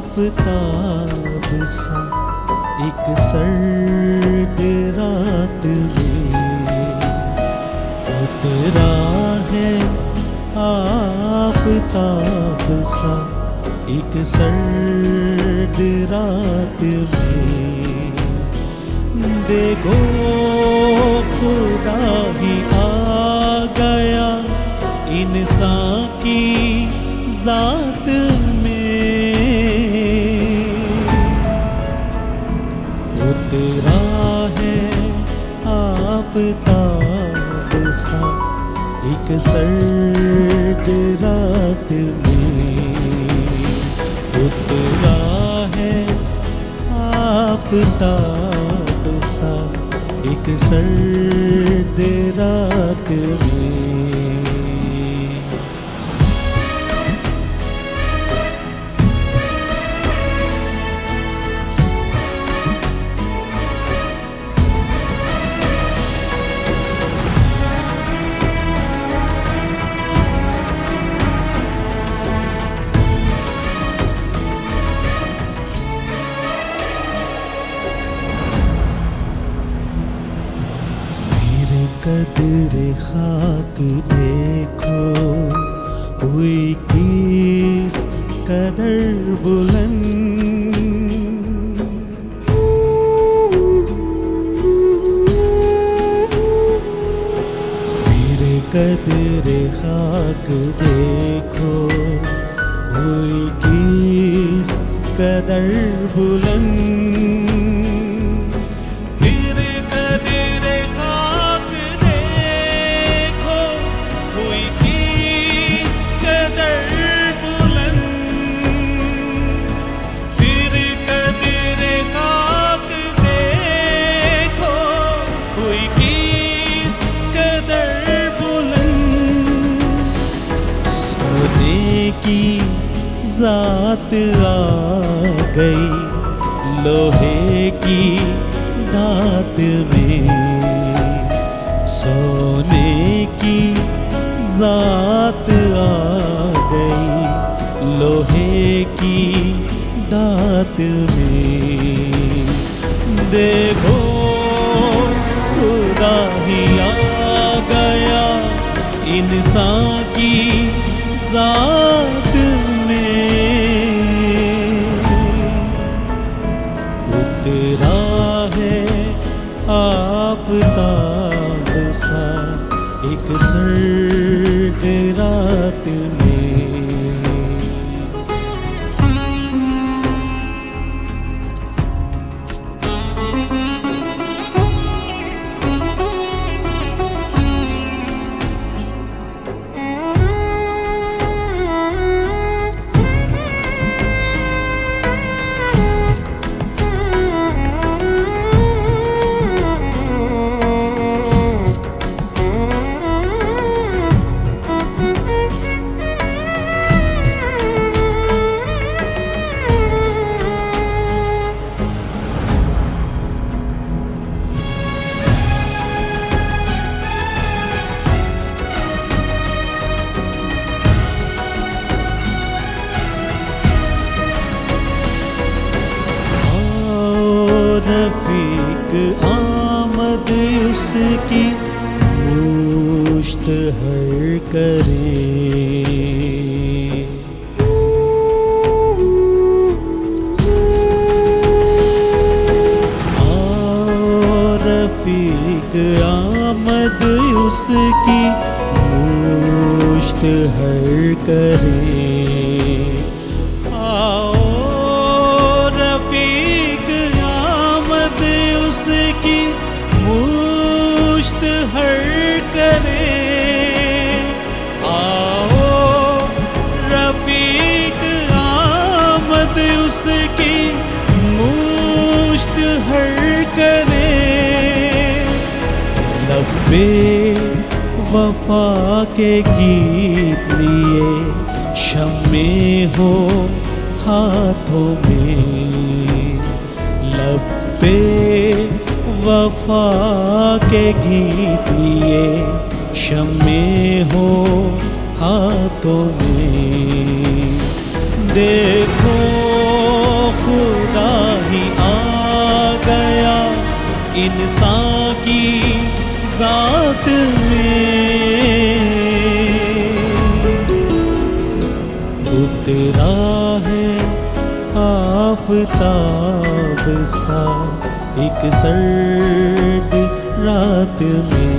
[SPEAKER 2] आफताब सा एक सर्द रात में, उतरा है आफताब सा एक सर्द रात में। देखो खुदा ही आ गया इंसान की जात में, उतरा है आफताब सा एक सर्द रात में, उतरा है आफताब सा एक सर्द रात में। कदर खाक देखो हुई किस कदर बुलंद, मेरे कदर खाक देखो हुई किस कदर बुलंद, मेरे कदर खाक देखो हुई किस कदर बुलंद, मेरे कदर खाक देखो हुई किस कदर बुलंद, सोने की जात आ गई लोहे की दात में, सोने की जात आ गई लोहे की दात में, देखो खुदा ही आ गया इंसान की जात में, उतरा है आफताब सा एक सर्द रात में। रफीक आमद उसकी मुश्तहर करे, रफीक आमद उसकी मुश्तहर करे, उसकी मुश्तहर करे, आओ रफीक आमद उसकी मुश्तहर करे, लब्बे वफा के गीत लिए शम्मे हो हाथों में, लब्बे वफा के गीत लिए शम्मे हो हाथों में, देखो खुदा ही आ गया इंसान की जात में, उतरा है आफताब सा एक सर्द रात में।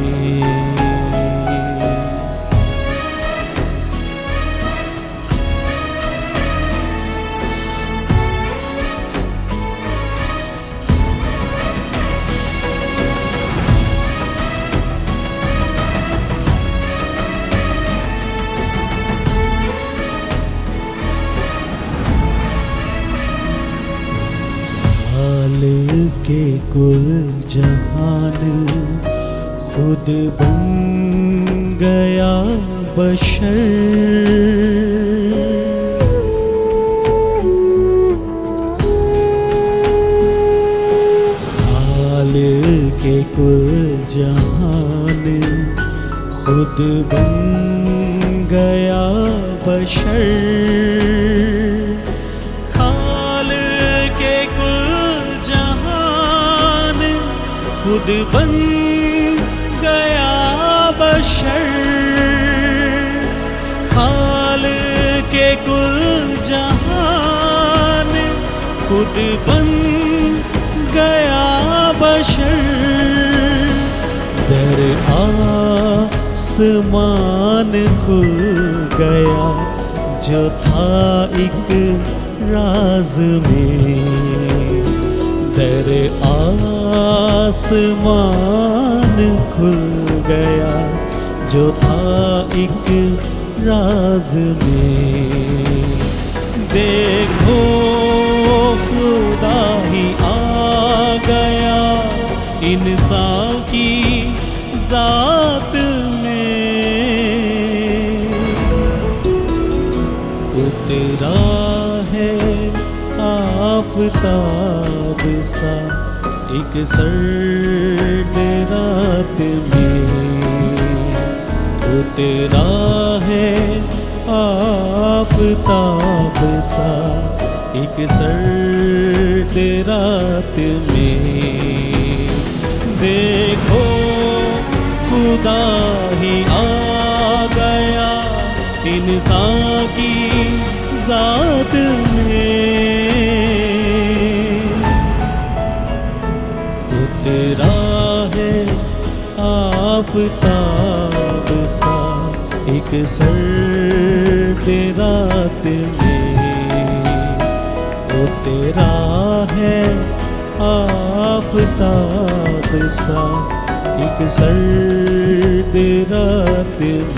[SPEAKER 2] के कुल जहान खुद बन गया बशर, खालिक के कुल जहान खुद बन गया बशर, खुद बन गया बशर खालिक के कुल जहान खुद बन गया बशर दर आसमान खुल गया जो था एक राज में दर आसमान खुल गया जो था एक राज में देखो खुदा ही आ गया इंसान की जात में उतरा है आफताब सा एक सर्द रात में उतरा है आफताब सा एक सर्द रात में देखो खुदा ही आ गया इंसान की जात में उतरा है आफताब सा एक सर्द रात में उतरा है आफताब सा एक सर्द रात में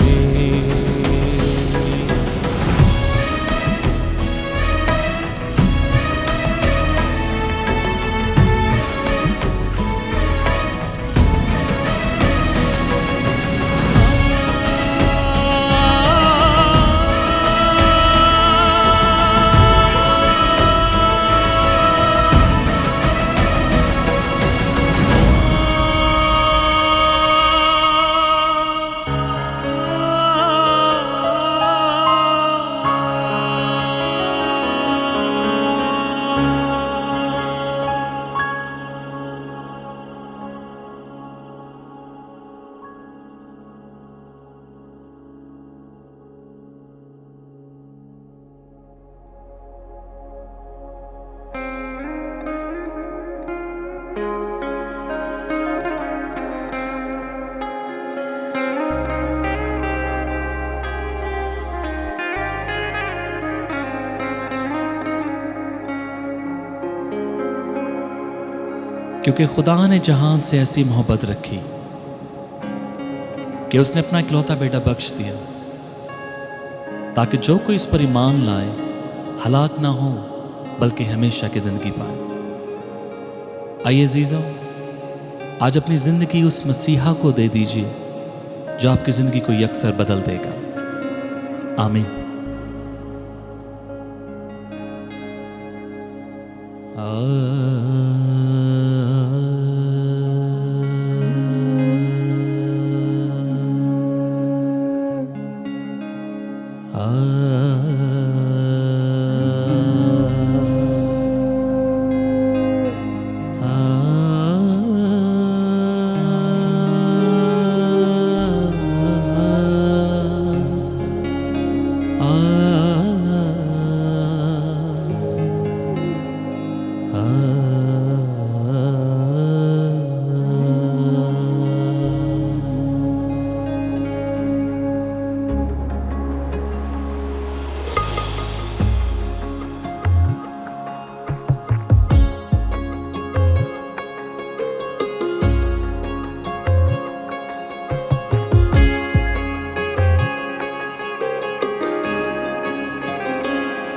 [SPEAKER 6] क्योंकि खुदा ने जहां से ऐसी मोहब्बत रखी कि उसने अपना इकलौता बेटा बख्श दिया ताकि जो कोई इस पर ईमान लाए हलाक ना हो बल्कि हमेशा की जिंदगी पाए। आइए अजीजों, आज अपनी जिंदगी उस मसीहा को दे दीजिए जो आपकी जिंदगी को यकसर बदल देगा। आमीन।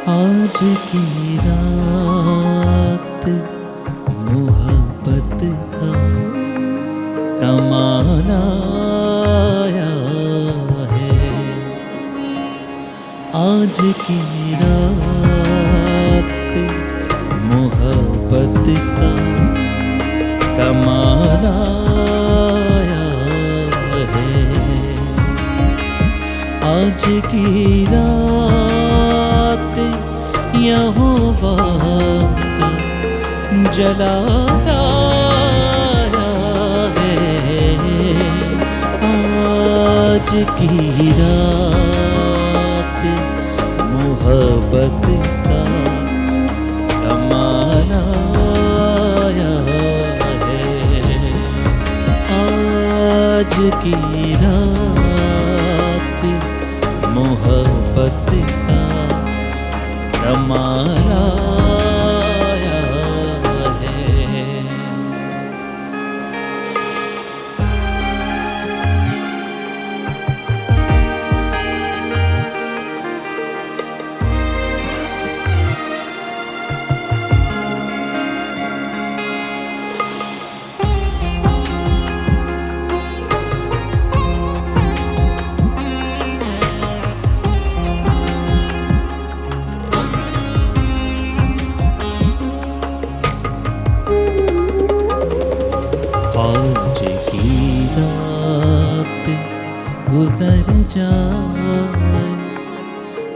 [SPEAKER 2] आज की रात मोहब्बत का कमाल आया है। आज की रात मोहब्बत का कमाल आया है। आज की रात यहोवा का जलाया है। आज
[SPEAKER 6] की रात मोहब्बत का कमाल आया है। आज की रात मोहब्बत का कमाल आया है। आज की रात गुजर जाए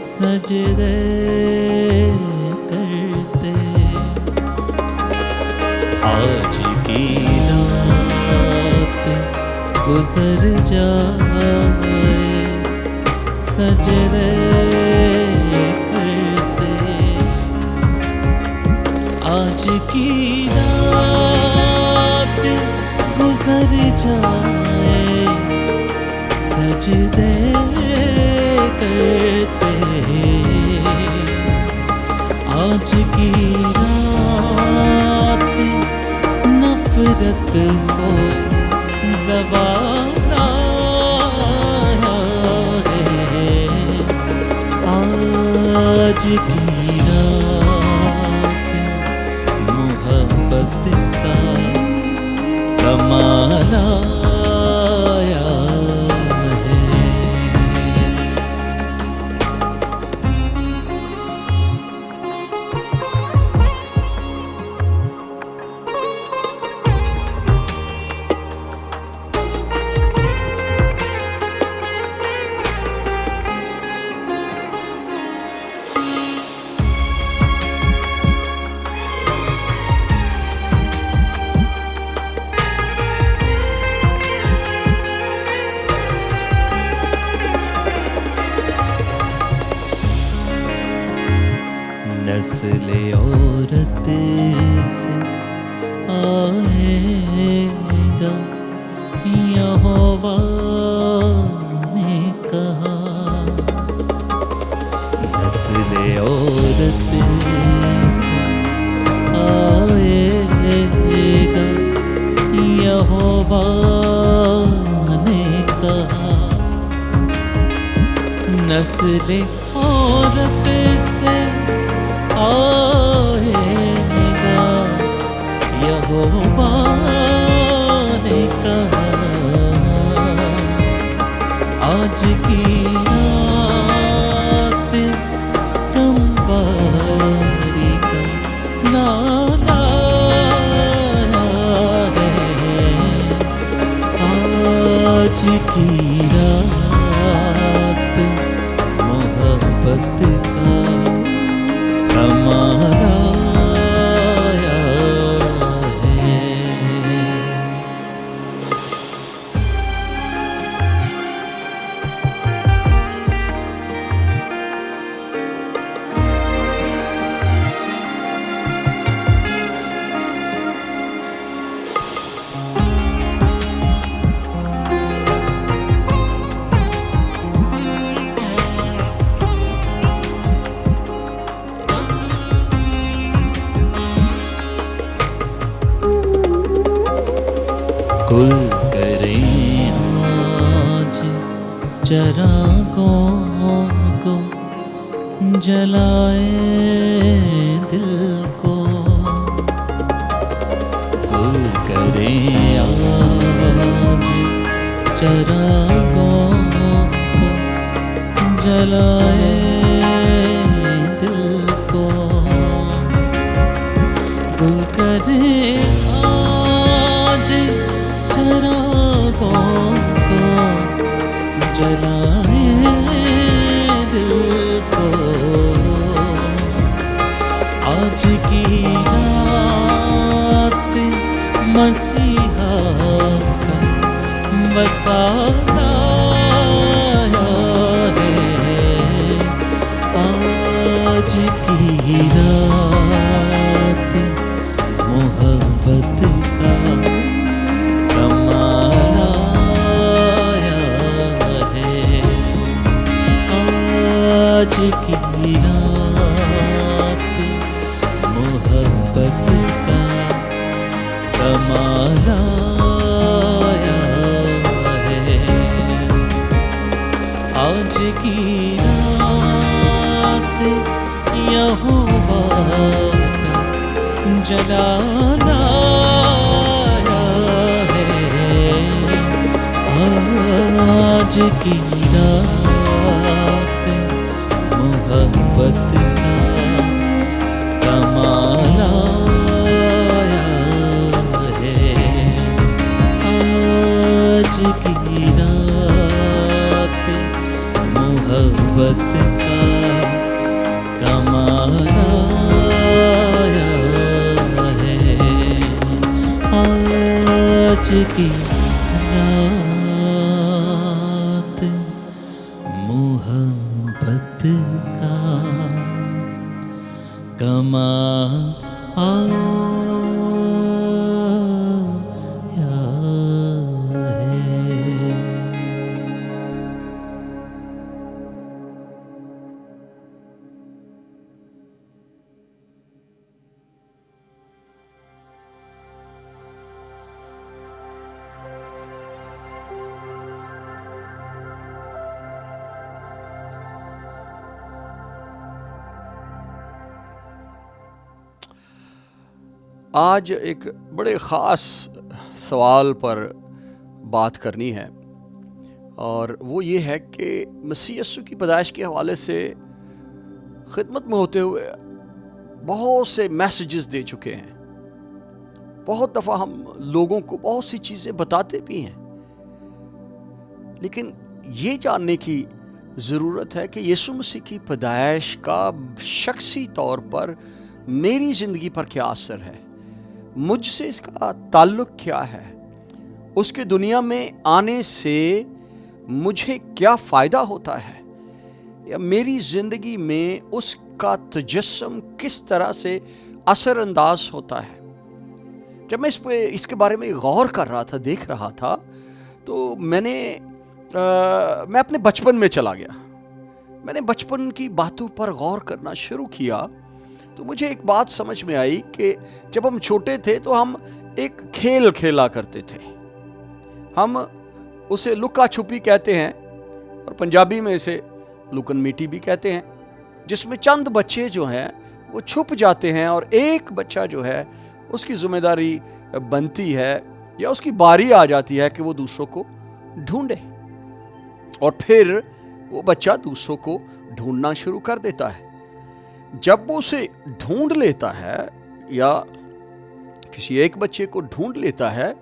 [SPEAKER 6] सजदे करते। आज की रात गुजर जाए सजदे करते। आज की रात गुजर जाए सजदे करते। आज की रात नफरत को ज़वाल आया है। आज की रात मोहब्बत का कमाल आया है। नस्ल औरत से आएगा यहोवा ने कहा। नस्ल औरत से आएगा यहोवा ने कहा। नस्ल औरत से आएगा यहोवा ने कहा। आज की रात कमवारी का लाला है। आज की रात मोहब्बत का कमाल आया है। गुल करें आज चरागों को जलाए दिल को। गुल करें आज चरागों को जलाए दिल को। गुल करें आज चरागों को जलाए दिल को। आज की रात मसीहा का वसाला
[SPEAKER 2] की रात मोहब्बत का कमाल आया है। आज की रात मोहब्बत का कमाल आया है। आज की रात यहोवा का जलाल आया है। आज की रात मोहब्बत का कमाल आया है। आज की रात मोहब्बत का कमाल आया है। आज की रात मोहब्बत का कमाल आया है।
[SPEAKER 7] आज एक बड़े ख़ास सवाल पर बात करनी है, और वो ये है कि मसीह यीशु की पैदाइश के हवाले से खिदमत में होते हुए बहुत से मैसेजेस दे चुके हैं। बहुत दफ़ा हम लोगों को बहुत सी चीज़ें बताते भी हैं, लेकिन ये जानने की ज़रूरत है कि यीशु मसीह की पैदाइश का शख्सी तौर पर मेरी ज़िंदगी पर क्या असर है, मुझसे इसका ताल्लुक़ क्या है, उसके दुनिया में आने से मुझे क्या फ़ायदा होता है, या मेरी ज़िंदगी में उसका तजस्सुम किस तरह से असरअंदाज होता है। जब मैं इसके बारे में गौर कर रहा था, देख रहा था, तो मैं अपने बचपन में चला गया। मैंने बचपन की बातों पर गौर करना शुरू किया तो मुझे एक बात समझ में आई कि जब हम छोटे थे तो हम एक खेल खेला करते थे। हम उसे लुका छुपी कहते हैं, और पंजाबी में इसे लुकन मीटी भी कहते हैं, जिसमें चंद बच्चे जो हैं वो छुप जाते हैं और एक बच्चा जो है उसकी जिम्मेदारी बनती है या उसकी बारी आ जाती है कि वो दूसरों को ढूंढे, और फिर वो बच्चा दूसरों को ढूंढना शुरू कर देता है। जब वो उसे ढूंढ लेता है या किसी एक बच्चे को ढूंढ लेता है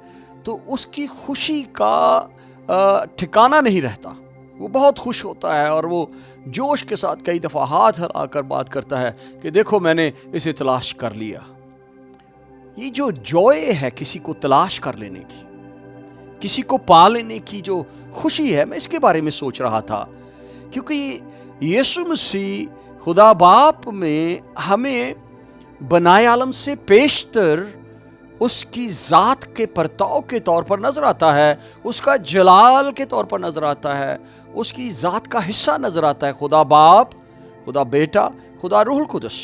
[SPEAKER 7] तो उसकी खुशी का ठिकाना नहीं रहता। वो बहुत खुश होता है और वो जोश के साथ कई दफ़ा हाथ हिलाकर बात करता है कि देखो मैंने इसे तलाश कर लिया। ये जो जॉय है किसी को तलाश कर लेने की, किसी को पा लेने की जो खुशी है, मैं इसके बारे में सोच रहा था, क्योंकि यीशु मसीह खुदा बाप में हमें बनाए आलम से पेशतर उसकी ज़ात के परताव के तौर पर नज़र आता है, उसका जलाल के तौर पर नज़र आता है, उसकी ज़ात का हिस्सा नज़र आता है। खुदा बाप, खुदा बेटा, खुदा रूहुल कुदस।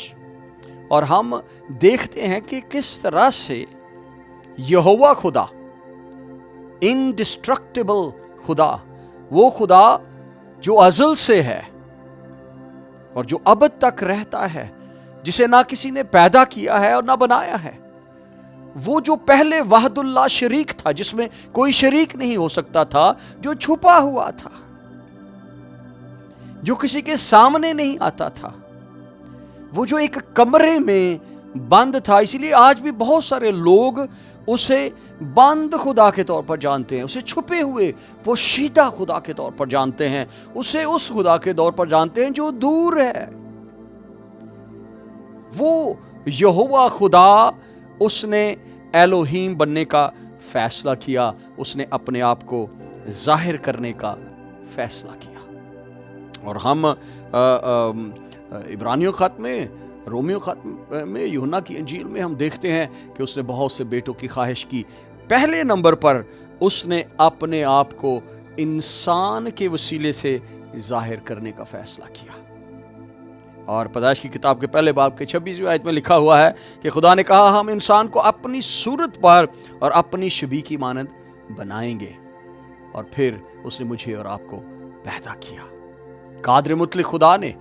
[SPEAKER 7] और हम देखते हैं कि किस तरह से यहोवा खुदा, इंडिस्ट्रक्टिबल खुदा, वो खुदा जो अज़ल से है और जो अब तक रहता है, जिसे ना किसी ने पैदा किया है और ना बनाया है, वो जो पहले वहदुल्ला शरीक था, जिसमें कोई शरीक नहीं हो सकता था, जो छुपा हुआ था, जो किसी के सामने नहीं आता था, वो जो एक कमरे में बंद था। इसीलिए आज भी बहुत सारे लोग उसे बंद खुदा के तौर पर जानते हैं, उसे छुपे हुए पोशीदा खुदा के तौर पर जानते हैं, उसे उस खुदा के तौर पर जानते हैं जो दूर है। वो यहोवा खुदा, उसने एलोहीम बनने का फैसला किया, उसने अपने आप को जाहिर करने का फैसला किया। और हम इब्रानियों खत में, रोमियो खत में, यूहन्ना की इंजील में हम देखते हैं कि उसने बहुत से बेटों की ख्वाहिश की। पहले नंबर पर उसने अपने आप को इंसान के वसीले से जाहिर करने का फैसला किया। और पैदाइश की किताब के पहले बाब के 26वीं आयत में लिखा हुआ है कि खुदा ने कहा, हम इंसान को अपनी सूरत पर और अपनी शबीह की मानद बनाएंगे। और फिर उसने मुझे और आपको पैदा किया। कादिर मुतलक खुदा ने,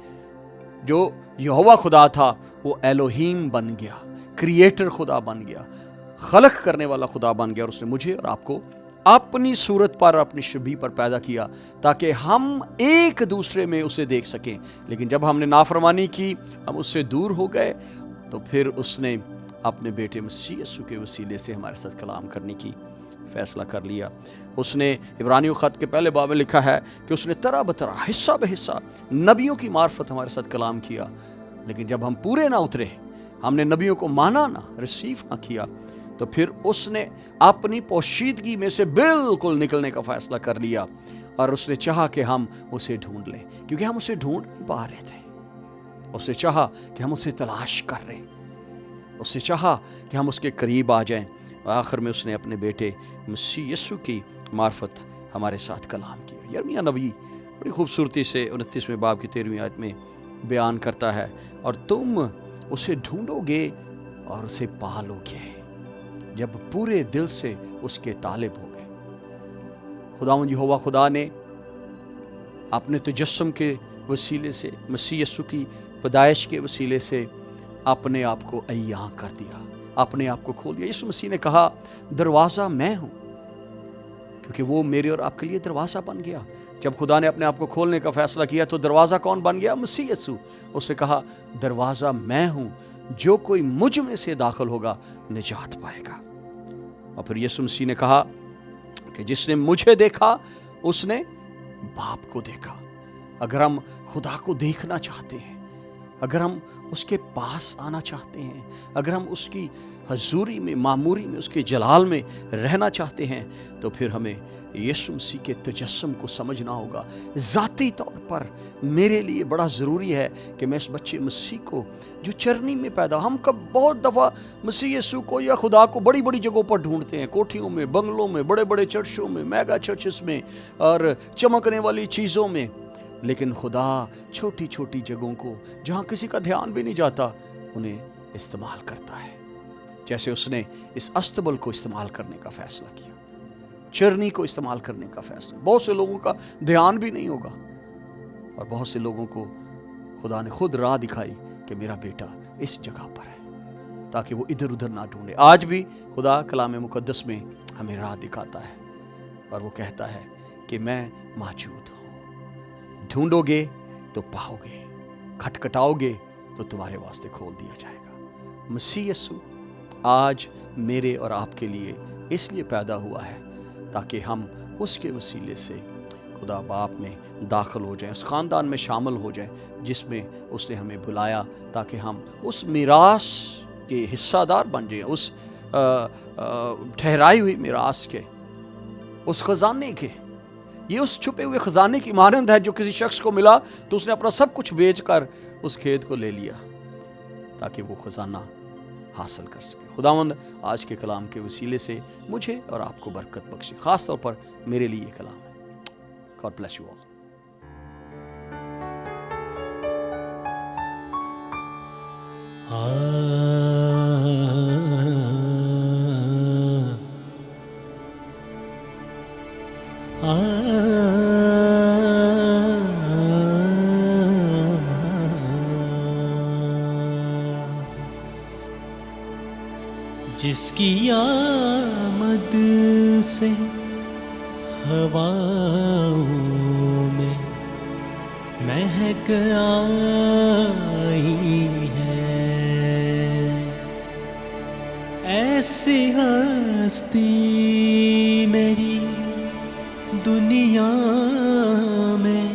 [SPEAKER 7] जो यहोवा खुदा था, वो एलोहीम बन गया, क्रिएटर खुदा बन गया, खलक करने वाला खुदा बन गया। और उसने मुझे और आपको अपनी सूरत पर, अपनी शबीह पर पैदा किया ताकि हम एक दूसरे में उसे देख सकें। लेकिन जब हमने नाफरमानी की, हम उससे दूर हो गए, तो फिर उसने अपने बेटे मसीह यीशु के वसीले से हमारे साथ कलाम करने की फैसला कर लिया। उसने इब्रानियों खत के पहले बाब में लिखा है कि उसने तरह बतरा, हिस्सा बहिस्सा नबियों की मार्फत हमारे साथ कलाम किया। लेकिन जब हम पूरे ना उतरे, हमने नबियों को माना ना, रिसीव ना किया, तो फिर उसने अपनी पोशीदगी में से बिल्कुल निकलने का फैसला कर लिया। और उसने चाहा कि हम उसे ढूंढ लें, क्योंकि हम उसे ढूंढ नहीं पा रहे थे। उसने चाहा कि हम उसे तलाश कर रहे, उसने चाहा कि हम उसके करीब आ जाएं। और आखिर में उसने अपने बेटे मसीह यीशु की मार्फत हमारे साथ कलाम किया। यिर्मयाह नबी बड़ी खूबसूरती से 29वें बाब की 13वीं आयत में बयान करता है, और तुम उसे ढूंढोगे और उसे पालोगे जब पूरे दिल से उसके तालिब हो गए। खुदावंद यहोवा खुदा ने अपने तजस्सुम के वसीले से, मसीह यीशु की पैदाइश के वसीले से अपने आप को अय्यां कर दिया, अपने आप को खोल दिया। यीशु मसीह ने कहा, दरवाज़ा मैं हूँ, क्योंकि वो मेरे और आपके लिए दरवाज़ा बन गया। जब खुदा ने अपने आप को खोलने का फैसला किया तो दरवाज़ा कौन बन गया? मसीह यीशु। उसने कहा, दरवाज़ा मैं हूँ, जो कोई मुझ में से दाखिल होगा निजात पाएगा। और फिर यीशु मसीह ने कहा कि जिसने मुझे देखा उसने बाप को देखा। अगर हम खुदा को देखना चाहते हैं, अगर हम उसके पास आना चाहते हैं, अगर हम उसकी हजूरी में, मामूरी में, उसके जलाल में रहना चाहते हैं, तो फिर हमें यीशु मसीह के तजस्सुम को समझना होगा। ज़ाती तौर पर मेरे लिए बड़ा ज़रूरी है कि मैं इस बच्चे मसीह को जो चरनी में पैदा, हम कब बहुत दफ़ा मसीह यीशु को या खुदा को बड़ी बड़ी जगहों पर ढूंढते हैं, कोठियों में, बंगलों में, बड़े बड़े चर्चों में, मेगा चर्चेस में और चमकने वाली चीज़ों में। लेकिन खुदा छोटी छोटी जगहों को, जहाँ किसी का ध्यान भी नहीं जाता, उन्हें इस्तेमाल करता है। जैसे उसने इस अस्तबल को इस्तेमाल करने का फैसला किया, चरनी को इस्तेमाल करने का फैसला। बहुत से लोगों का ध्यान भी नहीं होगा, और बहुत से लोगों को खुदा ने खुद राह दिखाई कि मेरा बेटा इस जगह पर है, ताकि वो इधर उधर ना ढूंढे। आज भी खुदा कलाम मुकद्दस में हमें राह दिखाता है, और वो कहता है कि मैं मौजूद हूँ। ढूंढोगे तो पाओगे, खटखटाओगे तो तुम्हारे वास्ते खोल दिया जाएगा। मसीह यीशु आज मेरे और आपके लिए इसलिए पैदा हुआ है ताकि हम उसके वसीले से खुदा बाप में दाखिल हो जाएं, उस ख़ानदान में शामिल हो जाएं जिसमें उसने हमें बुलाया, ताकि हम उस मीरास के हिस्सादार बन जाएं, उस ठहराई हुई मीरास के, उस ख़जाने के। ये उस छुपे हुए ख़जाने की मानंद है जो किसी शख्स को मिला तो उसने अपना सब कुछ बेचकर उस खेत को ले लिया ताकि वो ख़जाना हासिल कर सके। खुदावंद आज के कलाम के वसीले से मुझे और आपको बरकत बख्शे, ख़ास तौर पर मेरे लिए ये कलाम है। God bless you all.
[SPEAKER 2] जिसकी आमद से हवाओं में महक आई है, ऐसी हस्ती मेरी दुनिया में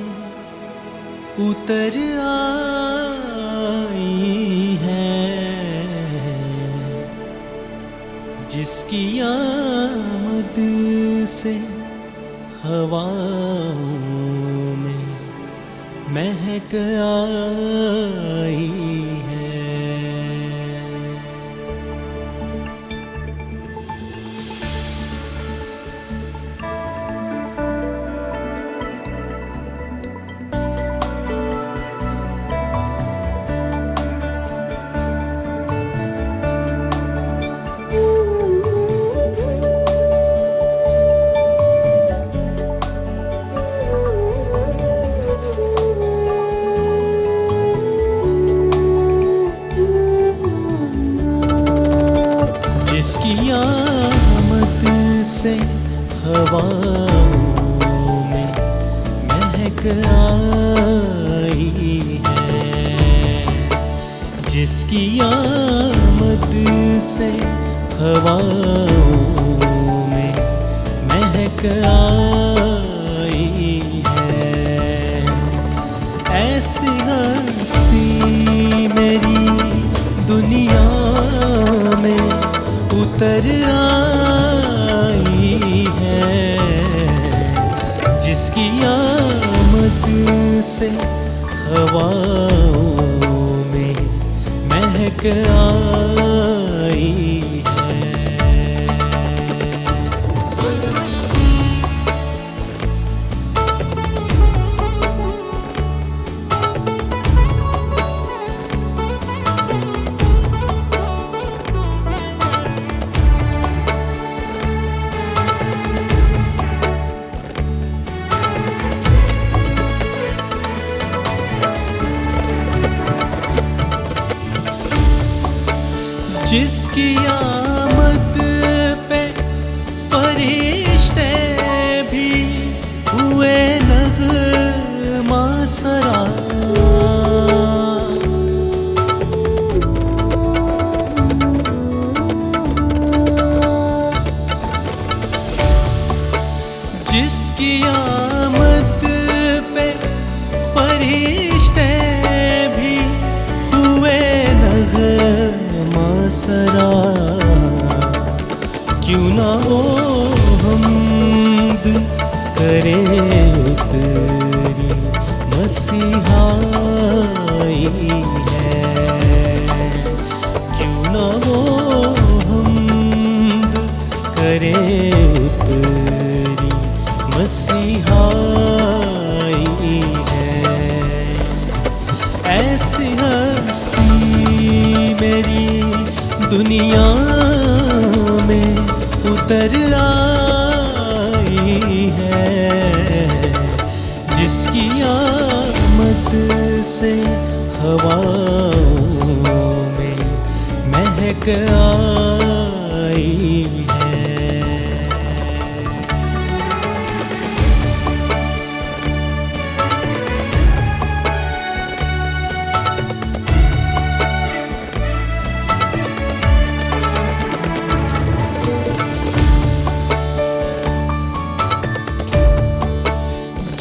[SPEAKER 2] उतर आई है, जिसकी आमद से हवाओं में महक आई है। जिसकी आमद से हवाओं में महक आई है। जिसकी आमद से हवाओं में महक आई है। ऐसी हस्ती मेरी दुनिया में उतर आई है। जिसकी आमद से हवाओं में महक आई है। जिसकी आमद पे फरिश्ते भी हुए नग़मा सरा। जिसकी आमद पे फरिश्ते भी हुए नग़मा सरा। क्यों ना वो हमद करे उतरी मसीहाई है। क्यों ना वो हमद करे उतरी मसीहाई है। ऐसी हस्ती मेरी दुनिया में उतर आई है। जिसकी आमद से हवाओं में महक आई है।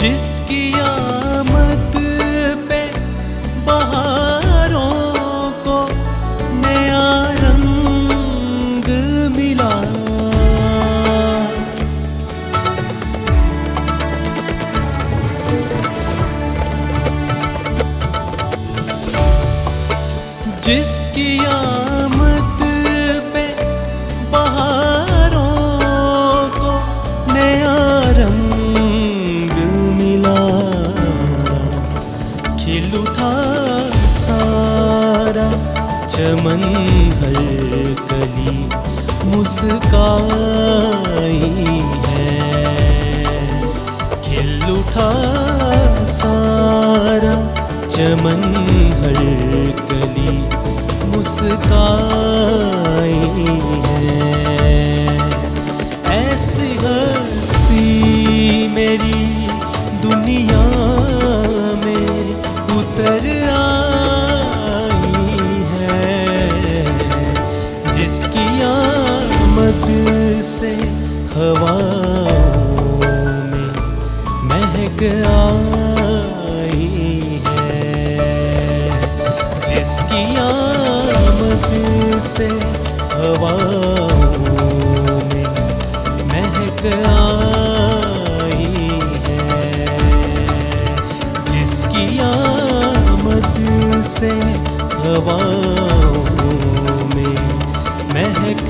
[SPEAKER 2] जिसकी आमद पे बहारों को नया रंग मिला। जिसकी आमद पे बहारों को नया रंग मिला। खिल उठा सारा चमन, हर कली मुस्काई है। खिल उठा सारा चमन, हर कली मुस्काई है। ऐसी हस्ती मेरी दुनिया में उतर आई है। जिसकी आमद से हवाओं में महक आई है। जिसकी आमद से हवाओं में महक आई है। जिसकी से हवाओं में महक